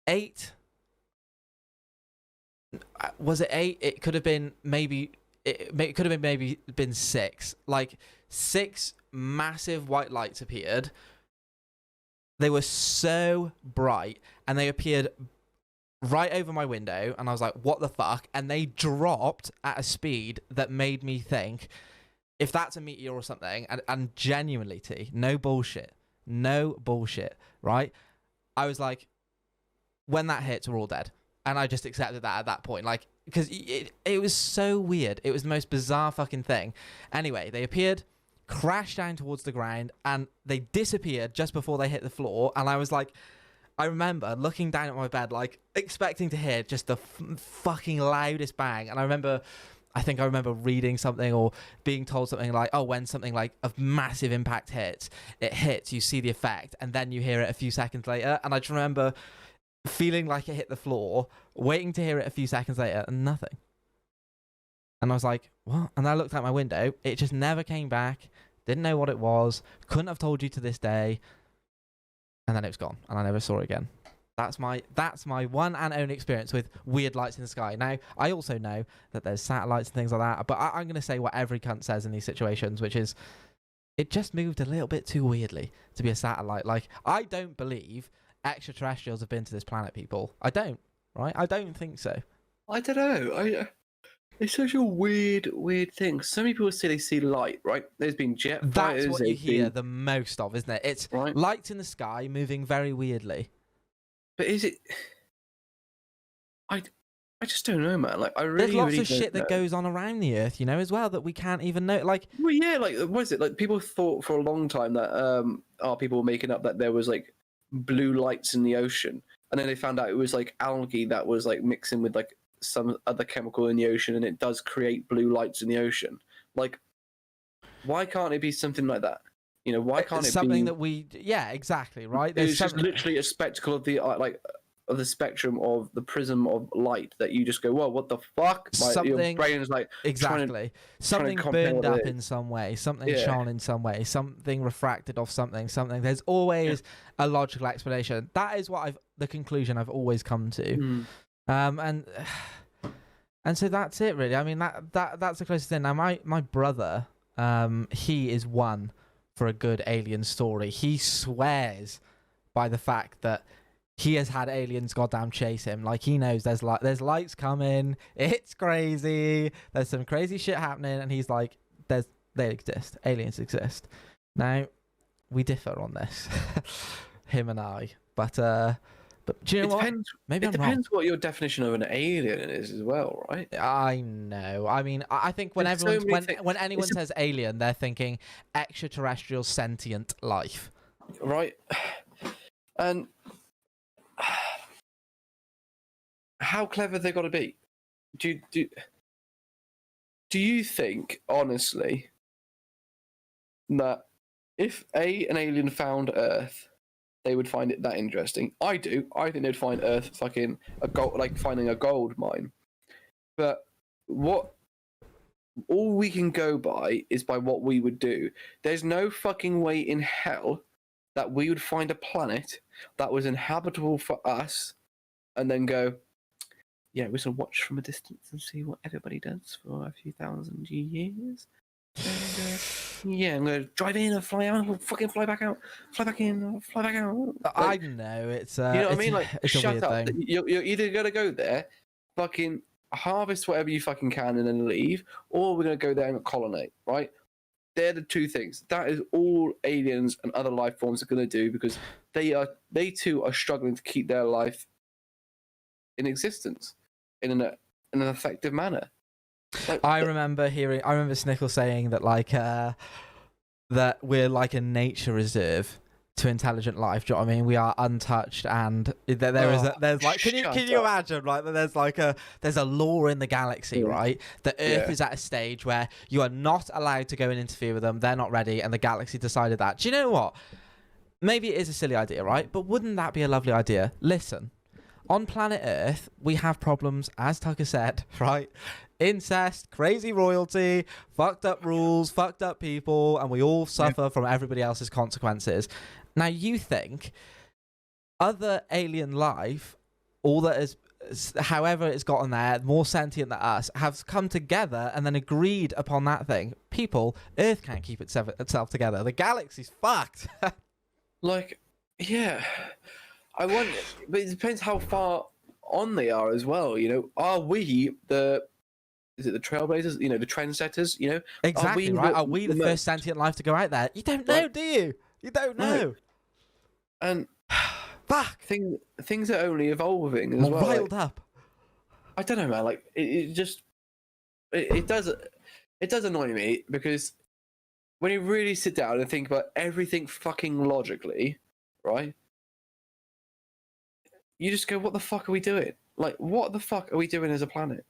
8... Was it 8? It could have been maybe... It could have been 6. Like 6 massive white lights appeared. They were so bright, and they appeared right over my window, and I was like, what the fuck? And they dropped at a speed that made me think, if that's a meteor or something, and genuinely, T, no bullshit, right? I was like, when that hits, we're all dead. And I just accepted that at that point, like, because it was so weird. It was the most bizarre fucking thing. Anyway, they appeared, crashed down towards the ground, and they disappeared just before they hit the floor. And I was like, I remember looking down at my bed, like, expecting to hear just the fucking loudest bang. And I think I remember reading something or being told something like, oh, when something like of massive impact hits, you see the effect, and then you hear it a few seconds later. And I just remember feeling like it hit the floor, waiting to hear it a few seconds later, and nothing. And I was like, what? And I looked out my window. It just never came back. Didn't know what it was. Couldn't have told you to this day. And then it was gone, and I never saw it again. That's my one and only experience with weird lights in the sky. Now, I also know that there's satellites and things like that, but I'm going to say what every cunt says in these situations, which is, it just moved a little bit too weirdly to be a satellite. Like, I don't believe extraterrestrials have been to this planet, people. I don't, right? I don't think so. I don't know. It's such a weird thing. So many people say they see light, right? There's been jet fighters. That's what you hear the most of, isn't it? It's right? Lights in the sky moving very weirdly. But is it? I just don't know, man. Like, I really, there's lots really of shit that goes on around the Earth, you know, as well, that we can't even know. Like, well, yeah, like, what is it? Like, people thought for a long time that people were making up that there was like blue lights in the ocean, and then they found out it was like algae that was like mixing with like some other chemical in the ocean, and it does create blue lights in the ocean. Like, why can't it be something like that? You know, why can't it something be that we? Yeah, exactly. Right. It's just literally a spectacle of the of the spectrum of the prism of light that you just go, whoa, what the fuck? Your brain is like exactly something burned up in some way, something shone in some way, something refracted off something. There's always a logical explanation. That is what the conclusion I've always come to. And and so that's it, really. I mean, that's the closest thing. Now, my brother, he is one for a good alien story. He swears by the fact that he has had aliens goddamn chase him. Like, he knows there's lights coming. It's crazy. There's some crazy shit happening, and he's like, they exist. Aliens exist. Now, we differ on this, him and I. But do you know what? Maybe it depends what your definition of an alien is as well, right? I know. I mean, I think when anyone says alien, they're thinking extraterrestrial sentient life, right? And how clever they got to be? Do you think, honestly, that if an alien found Earth, they would find it that interesting? I do. I think they'd find Earth fucking like finding a gold mine. But all we can go by is by what we would do. There's no fucking way in hell that we would find a planet that was inhabitable for us and then go, yeah, we should watch from a distance and see what everybody does for a few thousand years. And, yeah, I'm gonna drive in and fly out, and fucking fly back out, fly back in, fly back out. Like, I know it's you know what I mean? Like, it's shut a weird up. thing. You're either gonna go there, fucking harvest whatever you fucking can and then leave, or we're gonna go there and colonize, right? They're the two things. That is all aliens and other life forms are gonna do, because they too are struggling to keep their life in existence in an effective manner. Like, I remember Snickle saying that, like, that we're like a nature reserve to intelligent life. Do you know what I mean? We are untouched, and there's like, can you imagine, like, there's a law in the galaxy, right? The Earth is at a stage where you are not allowed to go and interfere with them. They're not ready, and the galaxy decided that. Do you know what? Maybe it is a silly idea, right? But wouldn't that be a lovely idea? Listen, on planet Earth, we have problems, as Tucker said, right? Incest, crazy royalty, fucked up rules, fucked up people, and we all suffer from everybody else's consequences. Now, you think other alien life, all that is, however it's gotten there, more sentient than us, have come together and then agreed upon that thing. People, Earth can't keep itself together. The galaxy's fucked. Like, yeah. I wonder, but it depends how far on they are as well. You know, are we the trailblazers? You know, the trendsetters. You know, exactly, right? Are we the first sentient life to go out there? You don't know, do you? You don't know. No. And fuck, things are only evolving as I'm well. riled up. I don't know, man. Like, it does annoy me, because when you really sit down and think about everything fucking logically, right? You just go, what the fuck are we doing? Like, what the fuck are we doing as a planet?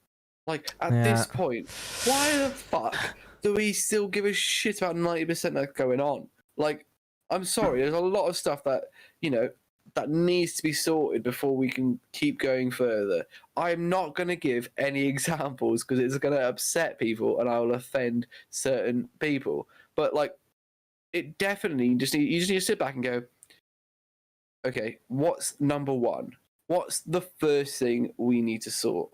Like, at this point, why the fuck do we still give a shit about 90% that's going on? Like, I'm sorry, there's a lot of stuff that, you know, that needs to be sorted before we can keep going further. I'm not going to give any examples because it's going to upset people and I will offend certain people. But, like, it definitely you just need to sit back and go, okay, what's number one? What's the first thing we need to sort?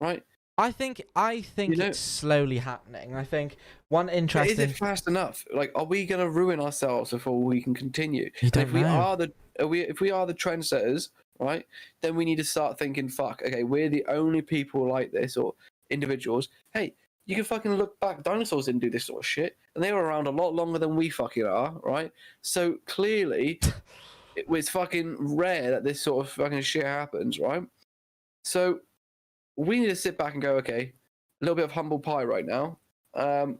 Right? I think it's slowly happening. I think one interesting. Is it fast enough? Like, are we going to ruin ourselves before we can continue? You don't know. If we are the trendsetters, right? Then we need to start thinking, fuck. Okay, we're the only people like this, or individuals. Hey, you can fucking look back. Dinosaurs didn't do this sort of shit, and they were around a lot longer than we fucking are, right? So clearly. It's fucking rare that this sort of fucking shit happens, right? So we need to sit back and go, okay, a little bit of humble pie right now, and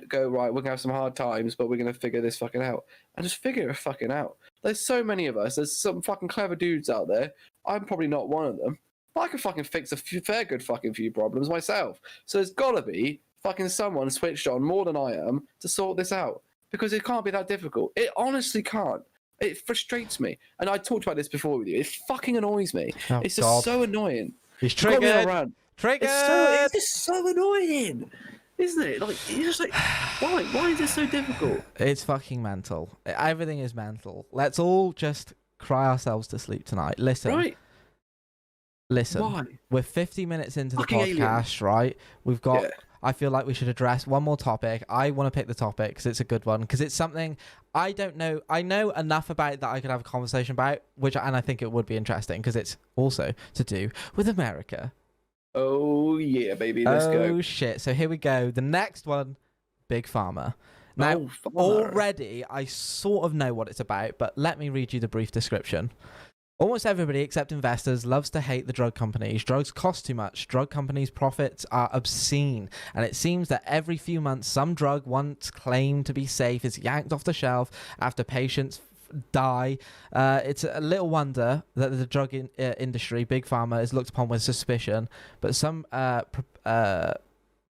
go, right, we're gonna have some hard times, but we're gonna figure this fucking out, and just figure it fucking out. There's so many of us. There's some fucking clever dudes out there. I'm probably not one of them, but I can fucking fix a fair good fucking few problems myself. So there's gotta be fucking someone switched on more than I am to sort this out, because it can't be that difficult. It honestly can't. It frustrates me. And I talked about this before with you. It fucking annoys me. Oh, it's just so annoying. He's triggered. Triggered. It's just so annoying, isn't it? Like, you're just like, why? Why is this so difficult? It's fucking mental. Everything is mental. Let's all just cry ourselves to sleep tonight. Listen. Right. Listen, Why? we're 50 minutes into the Fucking podcast, aliens. right? We've got. Yeah. I feel like we should address one more topic. I want to pick the topic because it's a good one. Because it's something I don't know. I know enough about it that I could have a conversation about, and I think it would be interesting because it's also to do with America. Oh yeah, baby. Let's go. Oh shit! So here we go. The next one, Big Pharma. Now, already I sort of know what it's about, but let me read you the brief description. Almost everybody except investors loves to hate the drug companies. Drugs cost too much. Drug companies' profits are obscene. And it seems that every few months, some drug once claimed to be safe is yanked off the shelf after patients die. It's a little wonder that the drug industry, Big Pharma, is looked upon with suspicion. But some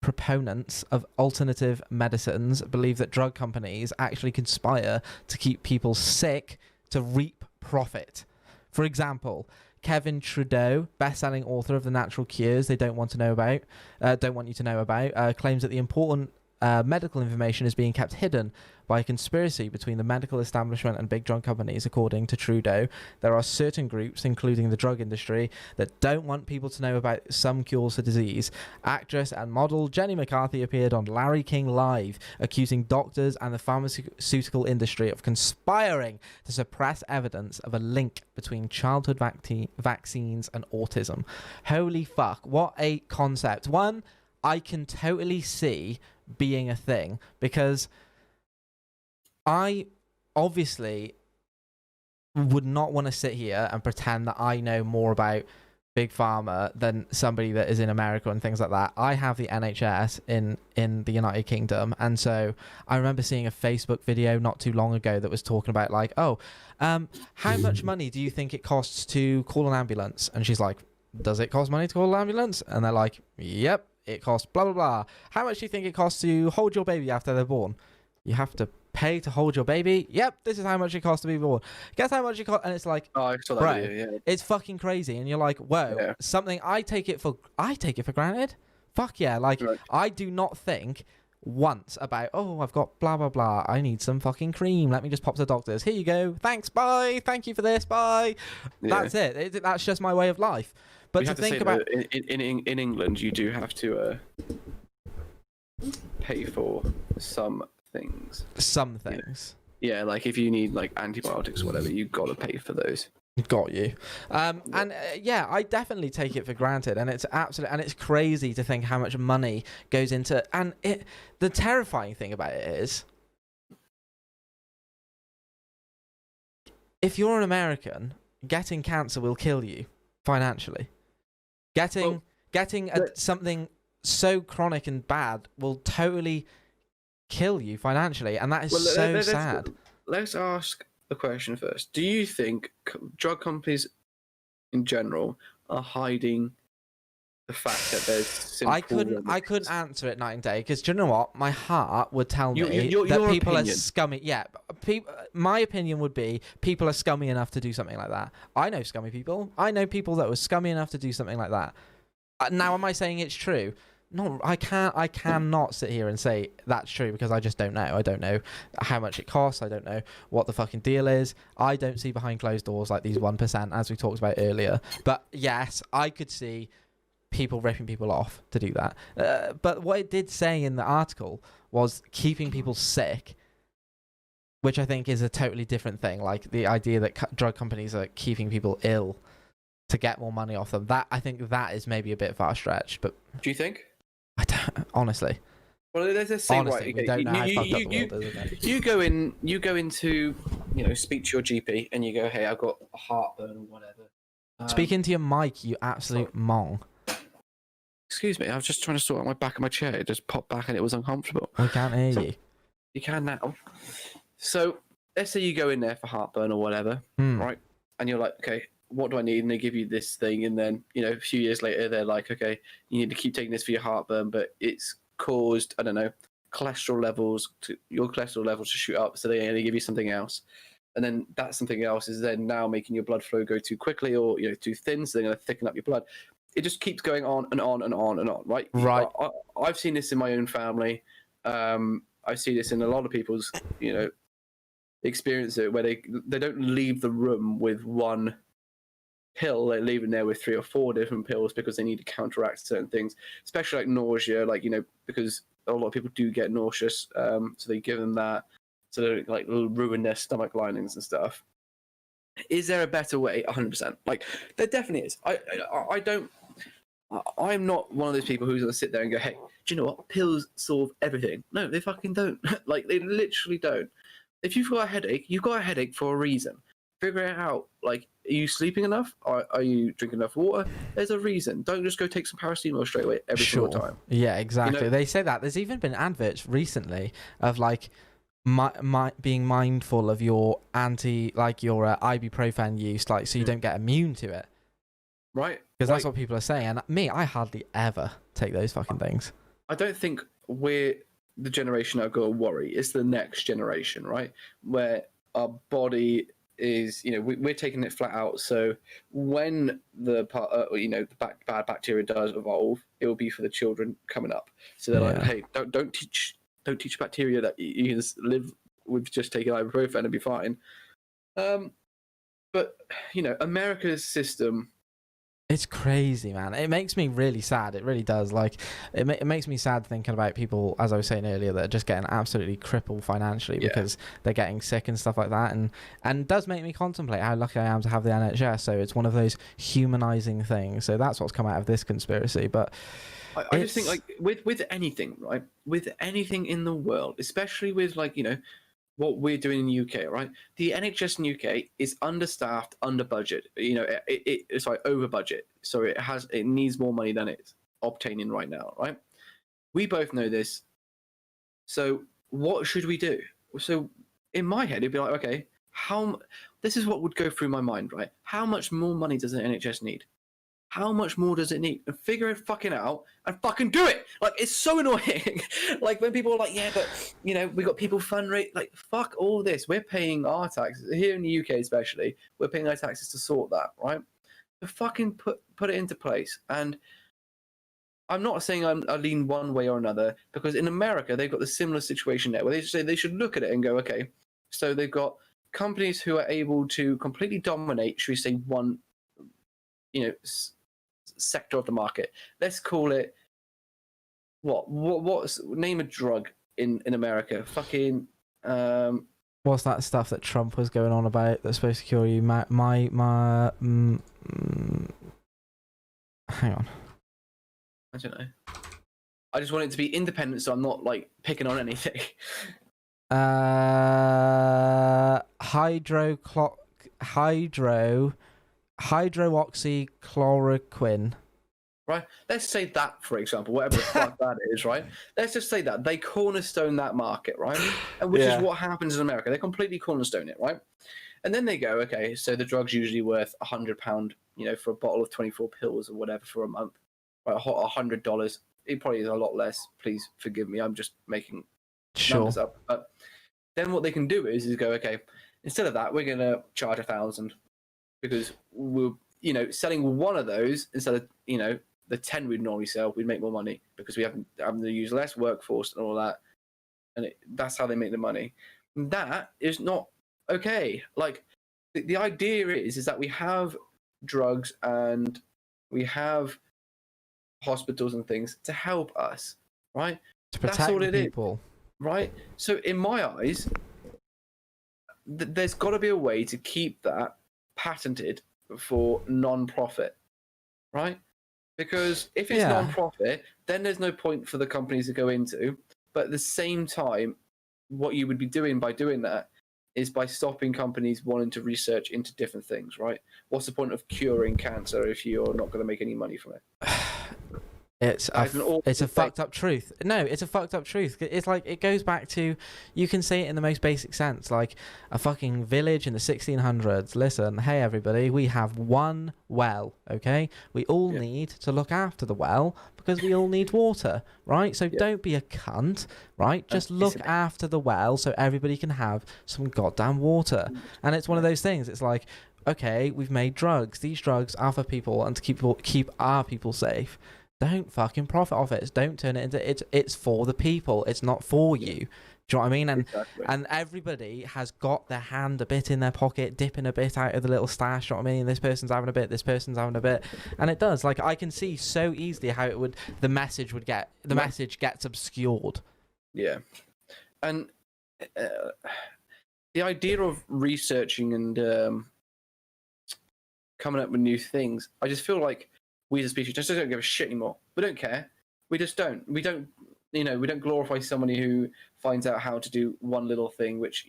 proponents of alternative medicines believe that drug companies actually conspire to keep people sick to reap profit. For example, Kevin Trudeau, best-selling author of The Natural Cures They Don't Want You to Know About, claims that the important medical information is being kept hidden by a conspiracy between the medical establishment and big drug companies. According to Trudeau, there are certain groups, including the drug industry, that don't want people to know about some cures for disease. Actress and model Jenny McCarthy appeared on Larry King Live, accusing doctors and the pharmaceutical industry of conspiring to suppress evidence of a link between childhood vaccines and autism. Holy fuck, what a concept. One, I can totally see being a thing, because I obviously would not want to sit here and pretend that I know more about Big Pharma than somebody that is in America and things like that. I have the NHS in the United Kingdom, and so I remember seeing a Facebook video not too long ago that was talking about like, how much money do you think it costs to call an ambulance? And she's like, does it cost money to call an ambulance? And they're like, yep, it costs blah blah blah. How much do you think it costs to hold your baby after they're born? You have to pay to hold your baby. Yep, this is how much it costs to be born. Guess how much it costs? And it's like, I saw that bro, video, yeah. it's fucking crazy. And you're like, whoa, Yeah. something I take it for granted. Fuck yeah, like Right. I do not think once about, oh, I've got blah blah blah, I need some fucking cream, let me just pop to the doctors, here you go, thanks, bye, thank you for this, bye. Yeah. That's it. That's just my way of life. But to think about in England, you do have to pay for some things. some things. Yeah, like if you need like antibiotics or whatever, you gotta pay for those. Got you. Yeah, I definitely take it for granted, and it's crazy to think how much money goes into. And the terrifying thing about it is, if you're an American, getting cancer will kill you financially. Getting something so chronic and bad will totally kill you financially, and that is sad. Let's ask the question first. Do you think drug companies in general are hiding the fact that there's simple I couldn't answer it night and day, because do you know what? My heart would tell me your that people opinion. are scummy. Yeah, my opinion would be people are scummy enough to do something like that. I know scummy people. I know people that were scummy enough to do something like that. Now, am I saying it's true? No, I cannot sit here and say that's true, because I just don't know. I don't know how much it costs. I don't know what the fucking deal is. I don't see behind closed doors like these 1%, as we talked about earlier. But yes, I could see people ripping people off to do that. But what it did say in the article was keeping people sick, which I think is a totally different thing. Like the idea that drug companies are keeping people ill to get more money off them. That, I think that is maybe a bit far-stretched. But do you think? I don't, honestly. Well, let's say Honestly, right. we don't know how fucked up the world is, isn't it? You go into speak to your GP and you go, hey, I've got a heartburn or whatever. Speak into your mic, you absolute mong. Excuse me, I was just trying to sort out my back of my chair. It just popped back and it was uncomfortable. We can't hear you. You can now. So let's say you go in there for heartburn or whatever, right? And you're like, okay, what do I need? And they give you this thing, and then a few years later they're like, okay, you need to keep taking this for your heartburn, but it's caused, I don't know, your cholesterol levels to shoot up, so they only give you something else. And then that something else is then now making your blood flow go too quickly or too thin, so they're going to thicken up your blood. It just keeps going on and on and on and on, right? Right. I've seen this in my own family. I see this in a lot of people's, experience it, where they don't leave the room with one pill, they leave in there with 3 or 4 different pills because they need to counteract certain things, especially like nausea, like, because a lot of people do get nauseous, so they give them that, so they like ruin their stomach linings and stuff. Is there a better way? 100%. Like, there definitely is. I'm not one of those people who's going to sit there and go, hey, do you know what? Pills solve everything. No, they fucking don't. Like, they literally don't. If you've got a headache, you've got a headache for a reason. Figure it out. Like, are you sleeping enough? Are you drinking enough water? There's a reason. Don't just go take some paracetamol straight away every single time. Yeah, exactly. They say that. There's even been adverts recently of, like, being mindful of your ibuprofen use, like, so you don't get immune to it. Right. Because that's what people are saying. And I hardly ever take those fucking things. I don't think we're the generation that go worry. It's the next generation, right? Where our body is, we're taking it flat out. So when the bad bacteria does evolve, it will be for the children coming up. So they're like, hey, don't teach bacteria that you can just live with just taking ibuprofen and be fine. But America's system. It's crazy, man. It makes me really sad. It really does. Like, it makes me sad thinking about people, as I was saying earlier, that are just getting absolutely crippled financially because they're getting sick and stuff like that. And it does make me contemplate how lucky I am to have the NHS. So it's one of those humanizing things. So that's what's come out of this conspiracy. But I just think, like, with anything, right? With anything in the world, especially with, like, what we're doing in the UK, right? The NHS in UK is understaffed, under budget. It's like over budget. So it needs more money than it's obtaining right now, right? We both know this. So what should we do? So in my head, it'd be like, okay, this is what would go through my mind, right? How much more money does the NHS need? How much more does it need? And figure it fucking out and fucking do it. Like, it's so annoying. Like, when people are like, yeah, but, we got people fundraising. Like, fuck all this. We're paying our taxes. Here in the UK especially, we're paying our taxes to sort that, right? So fucking put it into place. And I'm not saying I lean one way or another, because in America, they've got the similar situation there, where they say they should look at it and go, okay, so they've got companies who are able to completely dominate, should we say, one, sector of the market. Let's call it what's name a drug in America? Fucking what's that stuff that Trump was going on about that's supposed to cure you? Hang on. I don't know. I just want it to be independent, so I'm not like picking on anything. Hydroxychloroquine. Right? Let's say that, for example, whatever the fuck that is, right? Let's just say that. They cornerstone that market, right? And which is what happens in America. They completely cornerstone it, right? And then they go, okay, so the drug's usually worth £100, for a bottle of 24 pills or whatever for a month. Right? $100. It probably is a lot less. Please forgive me. I'm just making numbers up. But then what they can do is go, okay, instead of that, we're going to charge $1,000. Because we're, selling one of those instead of, the 10 we'd normally sell, we'd make more money because we having to use less workforce and all that. And that's how they make the money. And that is not okay. Like, the idea is that we have drugs and we have hospitals and things to help us, right? To protect that's all it people. Is, right? So in my eyes, there's got to be a way to keep that patented for non-profit, right? Because if it's non-profit, then there's no point for the companies to go into. But at the same time, what you would be doing by doing that is by stopping companies wanting to research into different things, right? What's the point of curing cancer if you're not going to make any money from it? It's a fucked up truth. No, it's a fucked up truth. It's like, it goes back to, you can say it in the most basic sense, like a fucking village in the 1600s. Listen, hey everybody, we have one well, okay? We all need to look after the well because we all need water, right? So don't be a cunt, right? Just look after the well so everybody can have some goddamn water. And it's one of those things. It's like, okay, we've made drugs. These drugs are for people and to keep our people safe. Don't fucking profit off it. Don't turn it into it's for the people. It's not for you. Do you know what I mean? Exactly. And everybody has got their hand a bit in their pocket, dipping a bit out of the little stash. You know what I mean? This person's having a bit. This person's having a bit, and it does. Like I can see so easily how the message gets obscured. Yeah, and the idea of researching and coming up with new things, I just feel like we as a species just don't give a shit anymore. We don't care. We just don't. We don't. We don't glorify somebody who finds out how to do one little thing, which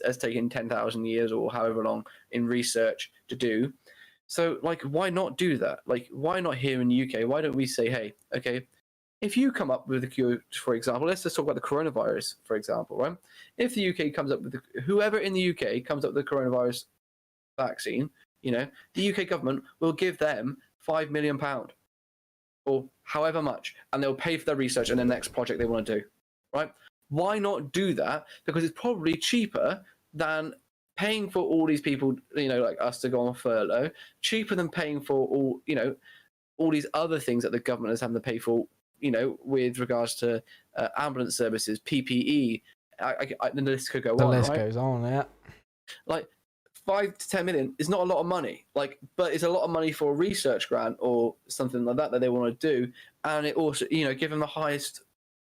has taken 10,000 years or however long in research to do. So, like, why not do that? Like, why not here in the UK? Why don't we say, hey, okay, if you come up with a cure, for example, let's just talk about the coronavirus, for example, right? If the UK comes up with whoever in the UK comes up with the coronavirus vaccine, the UK government will give them £5 million or however much, and they'll pay for their research and the next project they want to do, right? Why not do that? Because it's probably cheaper than paying for all these people, like us to go on furlough, cheaper than paying for all these other things that the government is having to pay for, with regards to ambulance services, PPE. The list could go on. The list right? goes on, yeah. Like 5 to 10 million is not a lot of money, but it's a lot of money for a research grant or something like that they want to do, and it also, give them the highest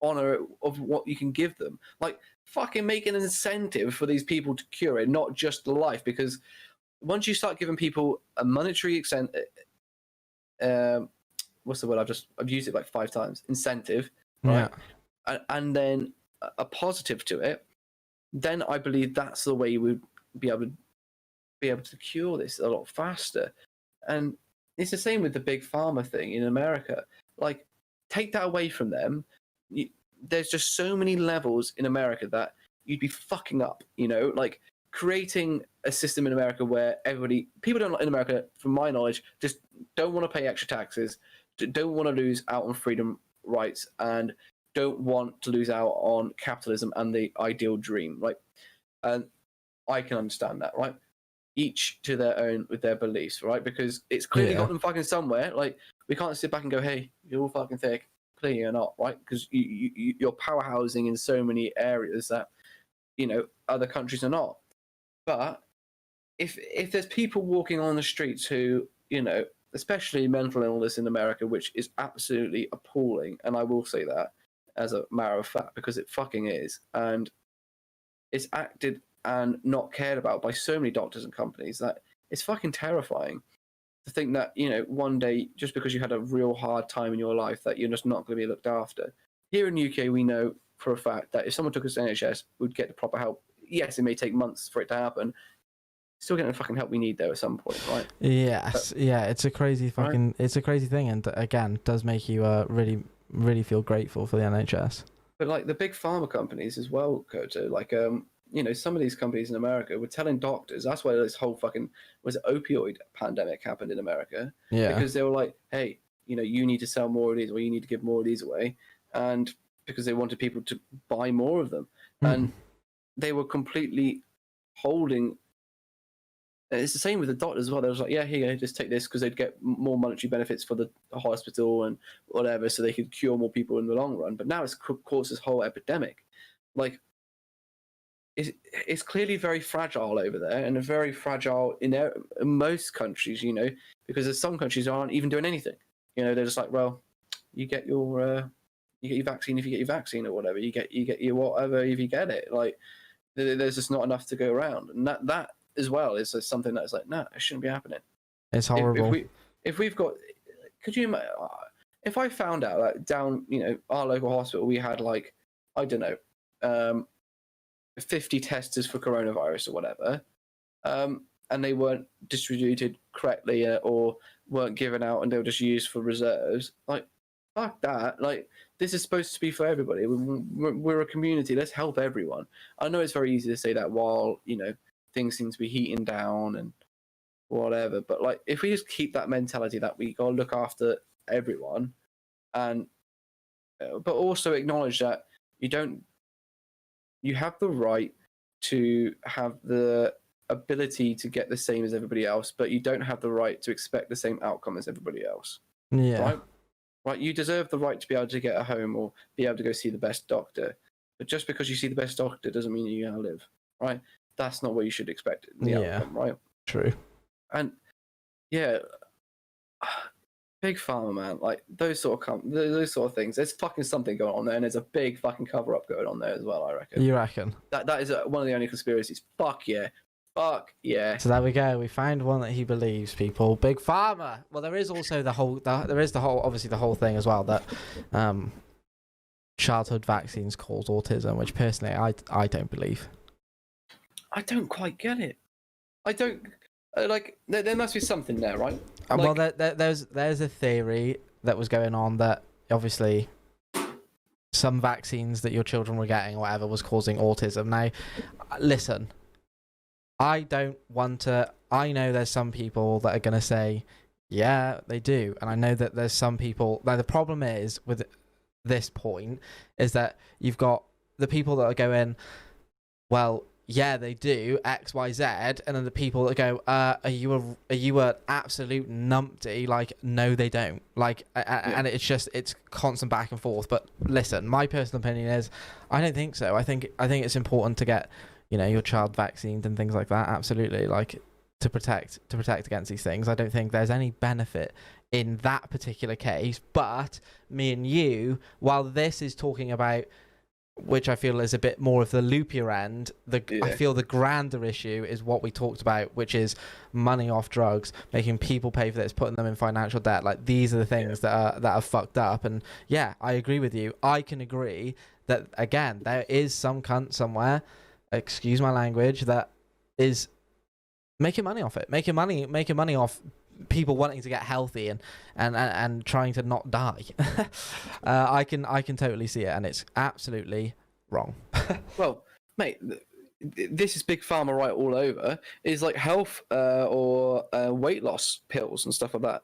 honor of what you can give them. Like, fucking make an incentive for these people to cure it, not just life, because once you start giving people a monetary what's the word? I've used it like 5 times. Incentive, right? Yeah. And then a positive to it, then I believe that's the way you would be able to cure this a lot faster. And it's the same with the big pharma thing in America. Like, take that away from them. There's just so many levels in America that you'd be fucking up, like creating a system in America where people in America, from my knowledge, just don't want to pay extra taxes, don't want to lose out on freedom rights, and don't want to lose out on capitalism and the ideal dream. Like, and I can understand that, right? Each to their own with their beliefs, right? Because it's clearly got them fucking somewhere. Like, we can't sit back and go, hey, you're all fucking thick. Clearly you're not, right? Because you're powerhousing in so many areas that, other countries are not. But if there's people walking on the streets who, especially mental illness in America, which is absolutely appalling, and I will say that as a matter of fact, because it fucking is, and it's acted and not cared about by so many doctors and companies that it's fucking terrifying to think that, one day, just because you had a real hard time in your life, that you're just not going to be looked after. Here in the UK, we know for a fact that if someone took us to NHS, we'd get the proper help. Yes, it may take months for it to happen. Still getting the fucking help we need, though, at some point, right? Yes, it's a crazy fucking, it's a crazy thing, and again, does make you really, really feel grateful for the NHS. But like the big pharma companies as well, Koto, like some of these companies in America were telling doctors, that's why this whole fucking opioid pandemic happened in America. Yeah. Because they were like, hey, you need to sell more of these, or you need to give more of these away, and because they wanted people to buy more of them, and they were completely holding. It's the same with the doctors as well. They was like, yeah, here you go, just take this, because they'd get more monetary benefits for the hospital and whatever, so they could cure more people in the long run. But now it's caused this whole epidemic. Like, it's clearly very fragile over there, and very fragile in most countries, because there's some countries that aren't even doing anything. They're just like, well, you get your vaccine if you get your vaccine, or whatever. You get your whatever if you get it. Like, there's just not enough to go around, and that as well is something that's like, no, it shouldn't be happening. It's horrible. If we've got, could you imagine if I found out that down, our local hospital, we had like, I don't know, 50 testers for coronavirus or whatever, and they weren't distributed correctly or weren't given out, and they were just used for reserves. Like, fuck that. Like, this is supposed to be for everybody. We're a community. Let's help everyone. I know it's very easy to say that while, things seem to be heating down and whatever, but like, if we just keep that mentality that we gotta look after everyone, and but also acknowledge that you have the right to have the ability to get the same as everybody else, but you don't have the right to expect the same outcome as everybody else. Yeah. Right? You deserve the right to be able to get a home or be able to go see the best doctor, but just because you see the best doctor doesn't mean you're gonna live, right? That's not what you should expect in the outcome, right? True. And yeah, big pharma, man, like those sort of things. There's fucking something going on there, and there's a big fucking cover up going on there as well. I reckon. You reckon? That is one of the only conspiracies. Fuck yeah. Fuck yeah. So there we go. We found one that he believes, people. Big Pharma. Well, there is also the whole obviously the whole thing as well that childhood vaccines cause autism, which personally I don't believe. I don't quite get it. I don't like. There must be something there, right? Well, there's a theory that was going on that obviously some vaccines that your children were getting or whatever was causing autism. Now, listen. I don't want to. I know there's some people that are going to say, yeah, they do. And I know that there's some people. Now, the problem is with this point is that you've got the people that are going, well, yeah, they do X, Y, Z. And then the people that go, are you an absolute numpty? Like, no, they don't. Like, and it's constant back and forth. But listen, my personal opinion is I don't think so. I think it's important to get, your child vaccinated and things like that. Absolutely. Like to protect against these things. I don't think there's any benefit in that particular case, but me and you, while this is talking about, which I feel is a bit more of the loopier end, I feel the grander issue is what we talked about, which is money off drugs, making people pay for this, putting them in financial debt. Like these are the things that are fucked up. And yeah, I agree with you. I can agree that again, there is some cunt somewhere, excuse my language, that is making money off it, making money off people wanting to get healthy and trying to not die. I can totally see it, and it's absolutely wrong. Well, mate, this is big pharma right all over. It's like health or weight loss pills and stuff like that.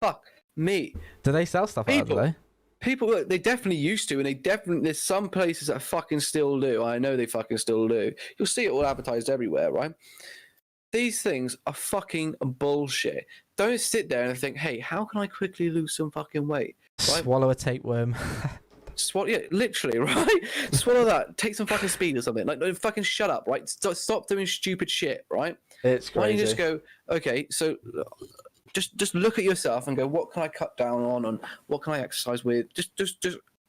Fuck me. Do they sell stuff like that, do they? People, they definitely used to, and there's some places that fucking still do. I know they fucking still do. You'll see it all advertised everywhere, right? These things are fucking bullshit. Don't sit there and think, hey, how can I quickly lose some fucking weight? Right? Swallow a tapeworm. Yeah, literally, right? Swallow that. Take some fucking speed or something. Like, fucking shut up, right? Stop doing stupid shit, right? It's crazy. Why don't you just go, okay, so just look at yourself and go, what can I cut down on, and what can I exercise with?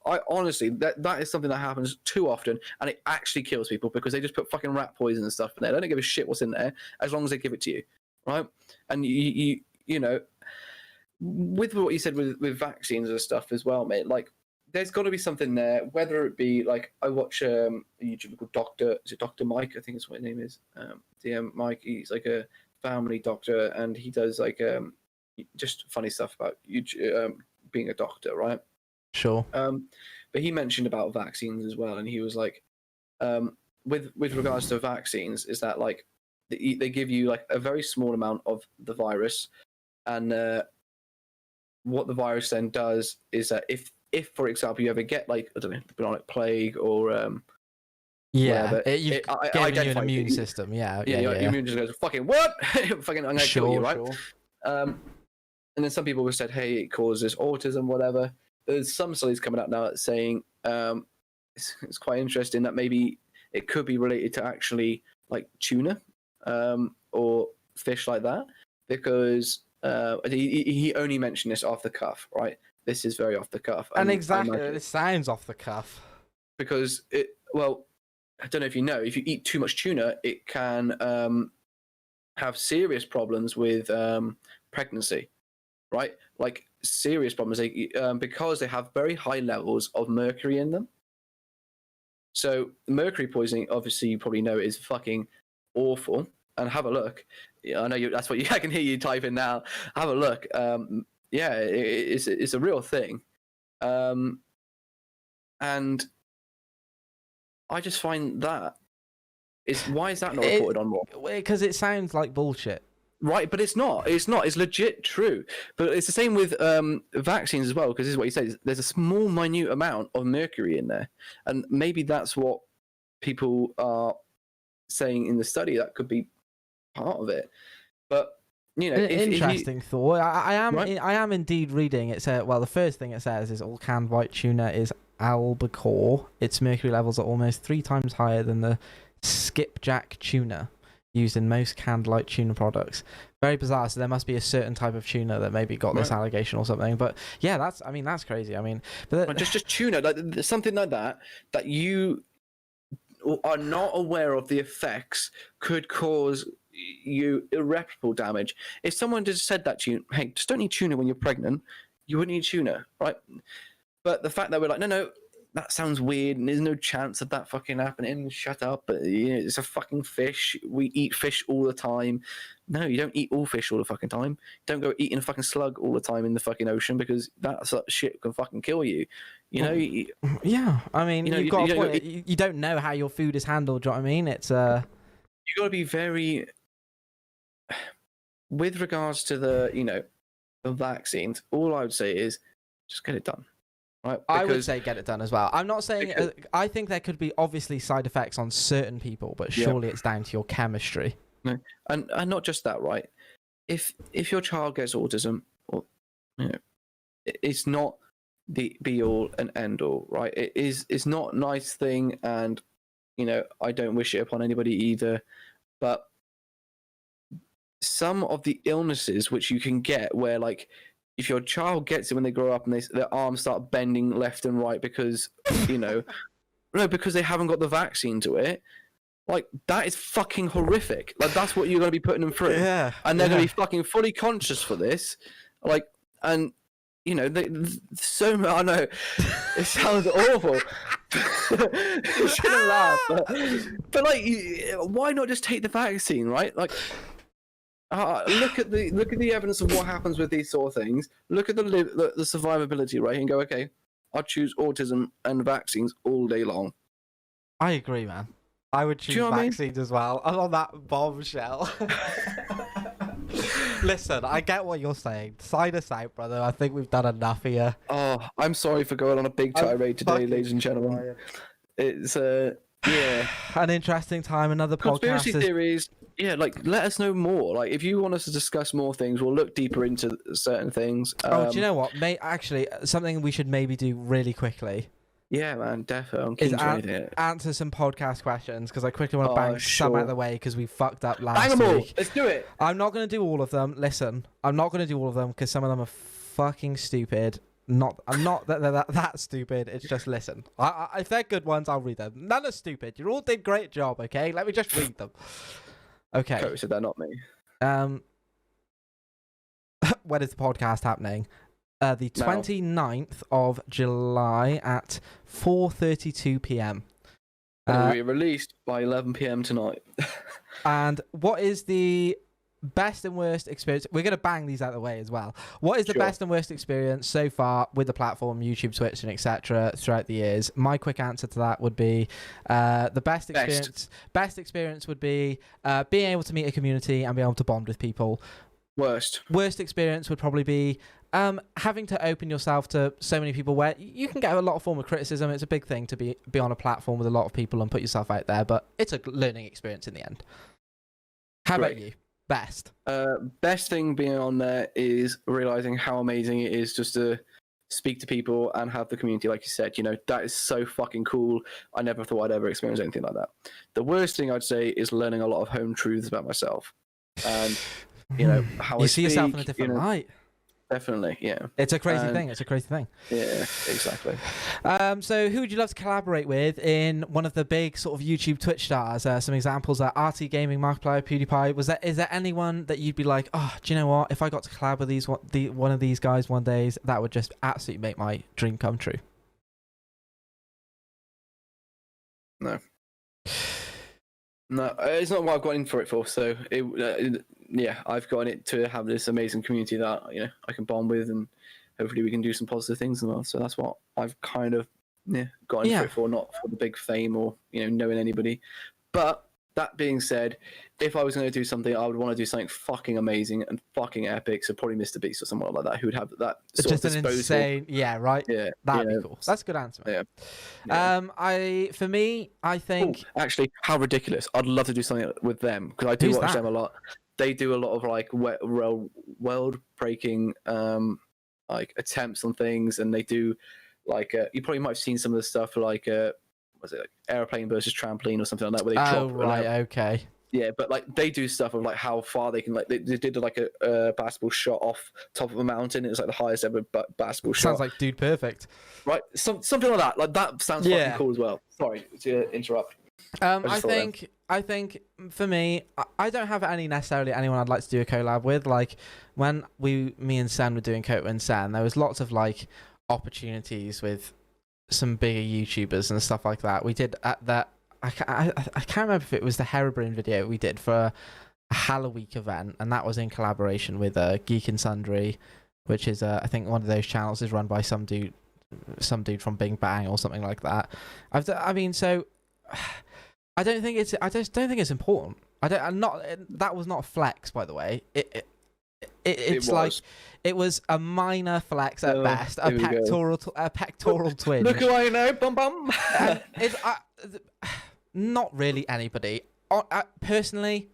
I honestly, that is something that happens too often, and it actually kills people because they just put fucking rat poison and stuff in there. They don't give a shit what's in there as long as they give it to you, right? And you know, with what you said with vaccines and stuff as well, mate. Like, there's got to be something there. Whether it be like, I watch a YouTuber called Dr. Mike, I think is what his name is. DM Mike. He's like a family doctor, and he does like just funny stuff about being a doctor, right? Sure. But he mentioned about vaccines as well, and he was like, with regards to vaccines, is that like they give you like a very small amount of the virus, and what the virus then does is that if for example you ever get like, I don't know, the bubonic plague or you've given you an immune system, your immune system goes, fucking what? Fucking, I'm gonna kill you, right? Sure. And then some people have said, hey, it causes autism, whatever. There's some studies coming out now saying it's quite interesting that maybe it could be related to actually like tuna or fish like that, because he only mentioned this off the cuff, right? This is very off the cuff. And exactly, it sounds off the cuff. Because I don't know if you know, if you eat too much tuna, it can have serious problems with pregnancy, right? Like serious problems because they have very high levels of mercury in them. So mercury poisoning, obviously you probably know, is fucking awful. And have a look. I know that's what I can hear you typing now. Have a look. It's a real thing. And I just find that why is that not reported on more? Because it sounds like bullshit. Right, but it's not. It's legit true. But it's the same with vaccines as well, because this is what he says. There's a small, minute amount of mercury in there. And maybe that's what people are saying in the study. That could be part of it. But, you know... Interesting thought. I am indeed reading. It says, well, the first thing it says is all canned white tuna is albacore, its mercury levels are almost 3 times higher than the skipjack tuna used in most canned-light tuna products. Very bizarre. So there must be a certain type of tuna that maybe got this allegation or something. But yeah, that's crazy. I mean, but just tuna, like something like that you are not aware of the effects could cause you irreparable damage. If someone just said that to you, hey, just don't eat tuna when you're pregnant, you wouldn't eat tuna, right? But the fact that we're like, no, that sounds weird, and there's no chance of that fucking happening. Shut up! But it's a fucking fish. We eat fish all the time. No, you don't eat all fish all the fucking time. Don't go eating a fucking slug all the time in the fucking ocean, because that shit can fucking kill you. Yeah, I mean, you've got a point. You don't know how your food is handled. Do you know what I mean? It's you got to be very, with regards to the vaccines. All I would say is just get it done. Right, I would say get it done as well. I'm not saying... I think there could be obviously side effects on certain people, but surely it's down to your chemistry. No, and not just that, right? If your child gets autism, or it's not the be all and end all, right? It's not a nice thing, and I don't wish it upon anybody either. But some of the illnesses which you can get, where like, if your child gets it when they grow up and their arms start bending left and right because, because they haven't got the vaccine to it, like, that is fucking horrific. Like, that's what you're going to be putting them through. Yeah. And they're going to be fucking fully conscious for this. Like, and, I know, it sounds awful. You shouldn't laugh. But like, why not just take the vaccine, right? Like, look at the evidence of what happens with these sort of things. Look at the survivability rate and go, okay, I'll choose autism and vaccines all day long. I agree, man. I would choose vaccines as well. I'm on that bombshell. Listen, I get what you're saying. Sign us out, brother. I think we've done enough here. Oh, I'm sorry for going on a big tirade today, ladies and gentlemen. It's an interesting time. Another conspiracy theories. Yeah, like, let us know more. Like, if you want us to discuss more things, we'll look deeper into certain things. Do you know what? Actually, something we should maybe do really quickly. Yeah, man, definitely. Answer some podcast questions, because I quickly want to bang some out of the way because we fucked up last week. Bang them all. Week. Let's do it. I'm not going to do all of them. Listen, I'm not going to do all of them because some of them are fucking stupid. I'm not that stupid. It's just, listen. If they're good ones, I'll read them. None are stupid. You all did great job. Okay, let me just read them. Okay. Coach said they're not me. When is the podcast happening? The 29th of July at 4:32 p.m. It'll be released by 11 p.m. tonight. And what is the best and worst experience? We're going to bang these out of the way as well. What is the best and worst experience so far with the platform, YouTube, Twitch, and etc. throughout the years? My quick answer to that would be the best experience. Best experience would be being able to meet a community and be able to bond with people. Worst experience would probably be having to open yourself to so many people, where you can get a lot of form of criticism. It's a big thing to be on a platform with a lot of people and put yourself out there, but it's a learning experience in the end. How about you? Best thing being on there is realizing how amazing it is just to speak to people and have the community, like you said. That is so fucking cool. I never thought I'd ever experience anything like that. The worst thing I'd say is learning a lot of home truths about myself, and how you I see yourself in a different light. Definitely, yeah. It's a crazy thing. Yeah, exactly. So who would you love to collaborate with in one of the big sort of YouTube, Twitch stars? Some examples are RT Gaming, Markiplier, PewDiePie. Is there anyone that you'd be like, oh, do you know what? If I got to collab with one of these guys one day, that would just absolutely make my dream come true? No, it's not what I've got in for it for. So I've got it to have this amazing community that I can bond with, and hopefully we can do some positive things as well. So that's what I've kind of got in for it for, not for the big fame or knowing anybody. But that being said, if I was going to do something, I would want to do something fucking amazing and fucking epic. So probably Mr. Beast or someone like that, who would have that sort just of disposable. An insane, right? Yeah, that'd be cool. That's a good answer. Yeah. I think actually, how ridiculous! I'd love to do something with them, because I do watch them a lot. They do a lot of like world breaking like attempts on things, and they do Like you probably might have seen some of the stuff like was it like airplane versus trampoline or something like that, where they Oh, drop. right, okay. Yeah, but like they do stuff of like how far they can, like they did like a basketball shot off top of a mountain. It was like the highest ever basketball shot. Sounds like Dude Perfect. Right, something like that. Like that sounds fucking cool as well. Sorry to interrupt. I think for me, I don't have necessarily anyone I'd like to do a collab with. Like when me and Sen were doing Koto and Sen, there was lots of like opportunities with some bigger YouTubers and stuff like that. We did at that. I can't remember if it was the Herobrine video we did for a Halloween event, and that was in collaboration with Geek and Sundry, which is I think one of those channels is run by some dude from Big Bang or something like that. So I just don't think it's important. That was not a flex, by the way. It's like it was a minor flex at best, a pectoral twinge. Look who I know, bum bum. Not really anybody. Personally,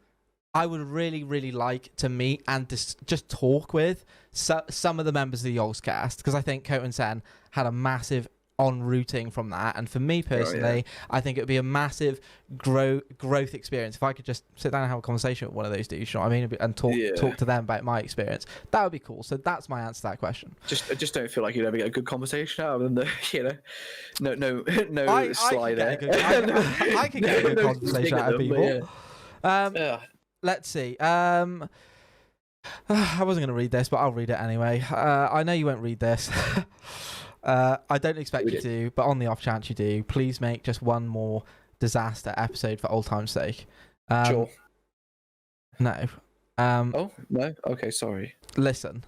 I would really, really like to meet and just talk with some of the members of the Yogscast, because I think Koto and Sen had a massive on-routing from that, and for me personally, I think it would be a massive growth experience if I could just sit down and have a conversation with one of those dudes, you know what I mean, and talk to them about my experience. That would be cool. So that's my answer to that question. I just don't feel like you'd ever get a good conversation out of them. No slider. I can get a good conversation out of people. Let's see. I wasn't going to read this, but I'll read it anyway. I know you won't read this. I don't expect you to, but on the off chance you do, please make just one more disaster episode for old time's sake. Sure. No. Oh, no? Okay, sorry. Listen.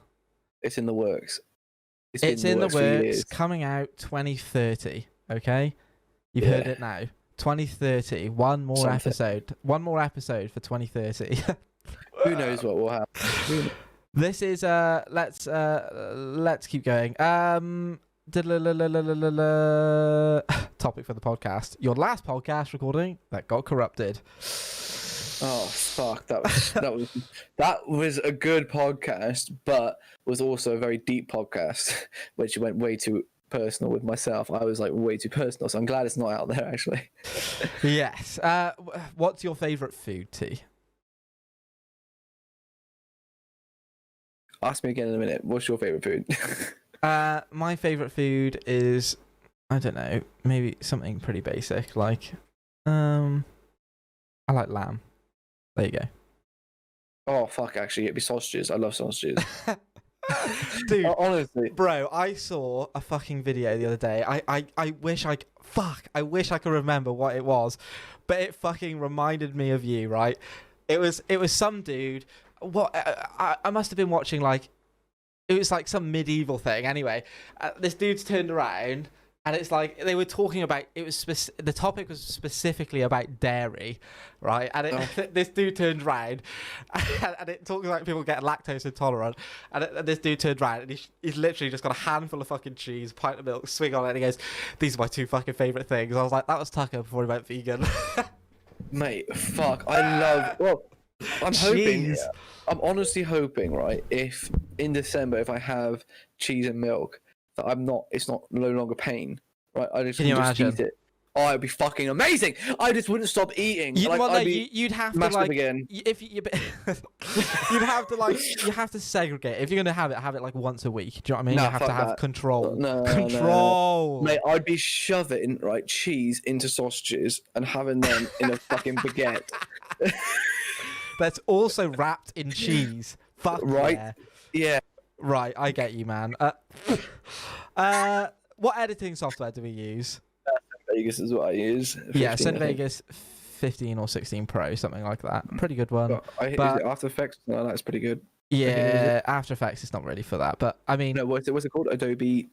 It's in the works. It's in the works, coming out 2030, okay? You've heard it now. 2030, one more episode for 2030. Who knows what will happen? This is let's keep going. Topic for the podcast. Your last podcast recording that got corrupted. Oh fuck! That was a good podcast, but was also a very deep podcast, which went way too personal with myself. I was like way too personal, so I'm glad it's not out there actually. Yes. What's your favourite food, T? Ask me again in a minute. What's your favourite food? My favourite food is, I don't know, maybe something pretty basic, like I like lamb. There you go. Oh fuck! Actually, it'd be sausages. I love sausages. Dude, honestly, bro, I saw a fucking video the other day. I wish I could remember what it was, but it fucking reminded me of you, right? It was some dude. What I must have been watching, like, it was like some medieval thing. Anyway, this dude's turned around, and it's like they were talking about, the topic was specifically about dairy, right? And this dude turned around, and it talks like people get lactose intolerant, and this dude turned around, and he's literally just got a handful of fucking cheese, pint of milk, swig on it, and he goes, "These are my two fucking favourite things." I was like, that was Tucker before he went vegan. Mate, fuck! I love. Well, I'm hoping. I'm honestly hoping, right? If in December, if I have cheese and milk, that it's no longer pain, right? I just Can you just imagine? eat it. Oh, it'd be fucking amazing! I just wouldn't stop eating. You'd have to like again. If you you have to segregate. If you're gonna have it like once a week. Do you know what I mean? Nah, you have to have that. control. No. Mate, I'd be shoving cheese into sausages and having them in a fucking baguette. That's also wrapped in cheese. Fuck right? Yeah. Right, I get you, man. What editing software do we use? Vegas is what I use. 15, yeah, Vegas 15 or 16 Pro, something like that. Pretty good one. But After Effects, no, that's pretty good. Yeah, After Effects is not really for that, but I mean, no, what's it called? Adobe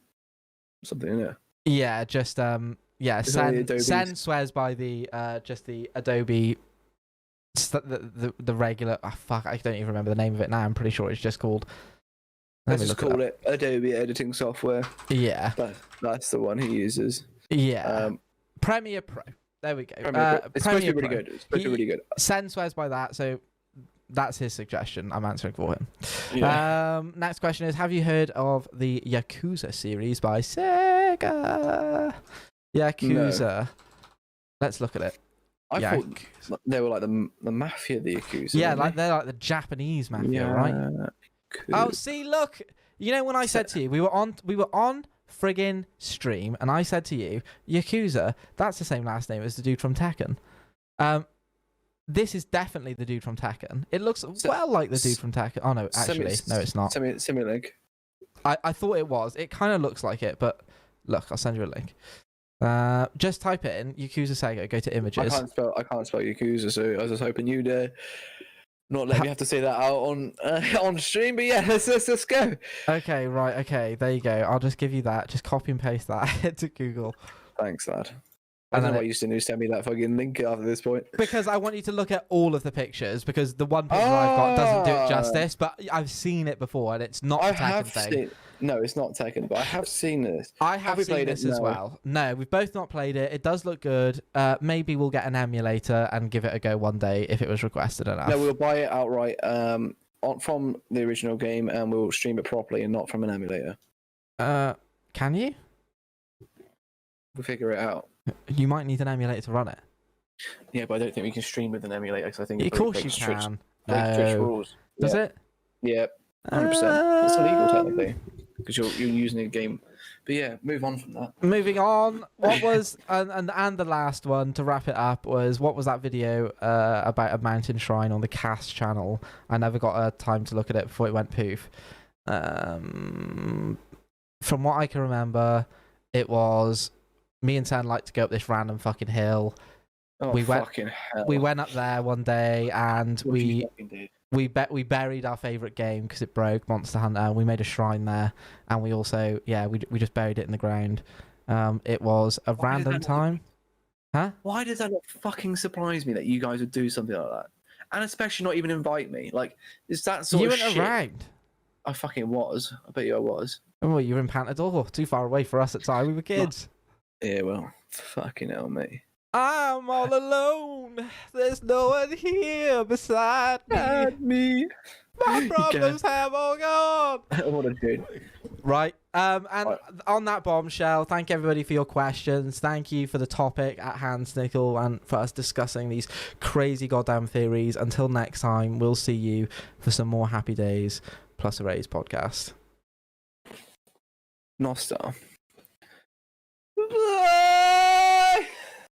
something, isn't it? Yeah, just Sen swears by the just the Adobe. The regular. Oh, fuck, I don't even remember the name of it now. I'm pretty sure it's just called. Let's just call it Adobe editing software. Yeah, that's the one he uses. Yeah. Premiere Pro. There we go. It's supposed to be really good. It's supposed to be really good. Sen swears by that, so that's his suggestion. I'm answering for him. Yeah. Next question is: have you heard of the Yakuza series by Sega? Yakuza. Yakuza. Let's look at it. I thought they were like the mafia, the Yakuza. Yeah, like they're like the Japanese mafia, right? Oh, see, look. You know when I said to you, we were on friggin' stream, and I said to you, Yakuza, that's the same last name as the dude from Tekken. This is definitely the dude from Tekken. It looks well like the dude from Tekken. Oh no, actually, no, it's not. Send me a link. I thought it was. It kind of looks like it, but look, I'll send you a link. Just type it in Yakuza Sega. Go to images. I can't spell Yakuza, so I was just hoping you'd not let me have to say that out on stream. But yeah, let's go. Okay, right. Okay, there you go. I'll just give you that. Just copy and paste that. Head to Google. Thanks, lad. I don't know why you still send me that fucking link after this point. Because I want you to look at all of the pictures, because the one picture I've got doesn't do it justice, but I've seen it before, and it's not a Tekken thing. No, it's not Tekken, but I have seen this. I have seen this as well. No, we've both not played it. It does look good. Maybe we'll get an emulator and give it a go one day if it was requested enough. No, we'll buy it outright from the original game, and we'll stream it properly and not from an emulator. Can you? We'll figure it out. You might need an emulator to run it. Yeah, but I don't think we can stream with an emulator, because I think of course you can. Strict rules. Does it? Yeah, 100%. It's illegal technically, because you're using a game. But yeah, move on from that. Moving on. What was and the last one to wrap it up was, what was that video about a mountain shrine on the Cast channel? I never got a time to look at it before it went poof. From what I can remember, it was me and Sam liked to go up this random fucking hill. Oh, fucking hell. We went up there one day, and we buried our favorite game because it broke, Monster Hunter, and we made a shrine there, and we also we just buried it in the ground. It was a random time. Huh? Why does that not fucking surprise me that you guys would do something like that? And especially not even invite me. Like, is that sort of shit? You weren't around. I fucking was. I bet you I was. Oh, you were in Pantador, too far away for us at the time. We were kids. Yeah, well, fucking hell, mate. I'm all alone. There's no one here beside me. My problems have all gone. What a dude. Right. And on that bombshell, thank everybody for your questions. Thank you for the topic at hand, Snickle, and for us discussing these crazy goddamn theories. Until next time, we'll see you for some more Happy Days PlusArrays podcast. Nostar.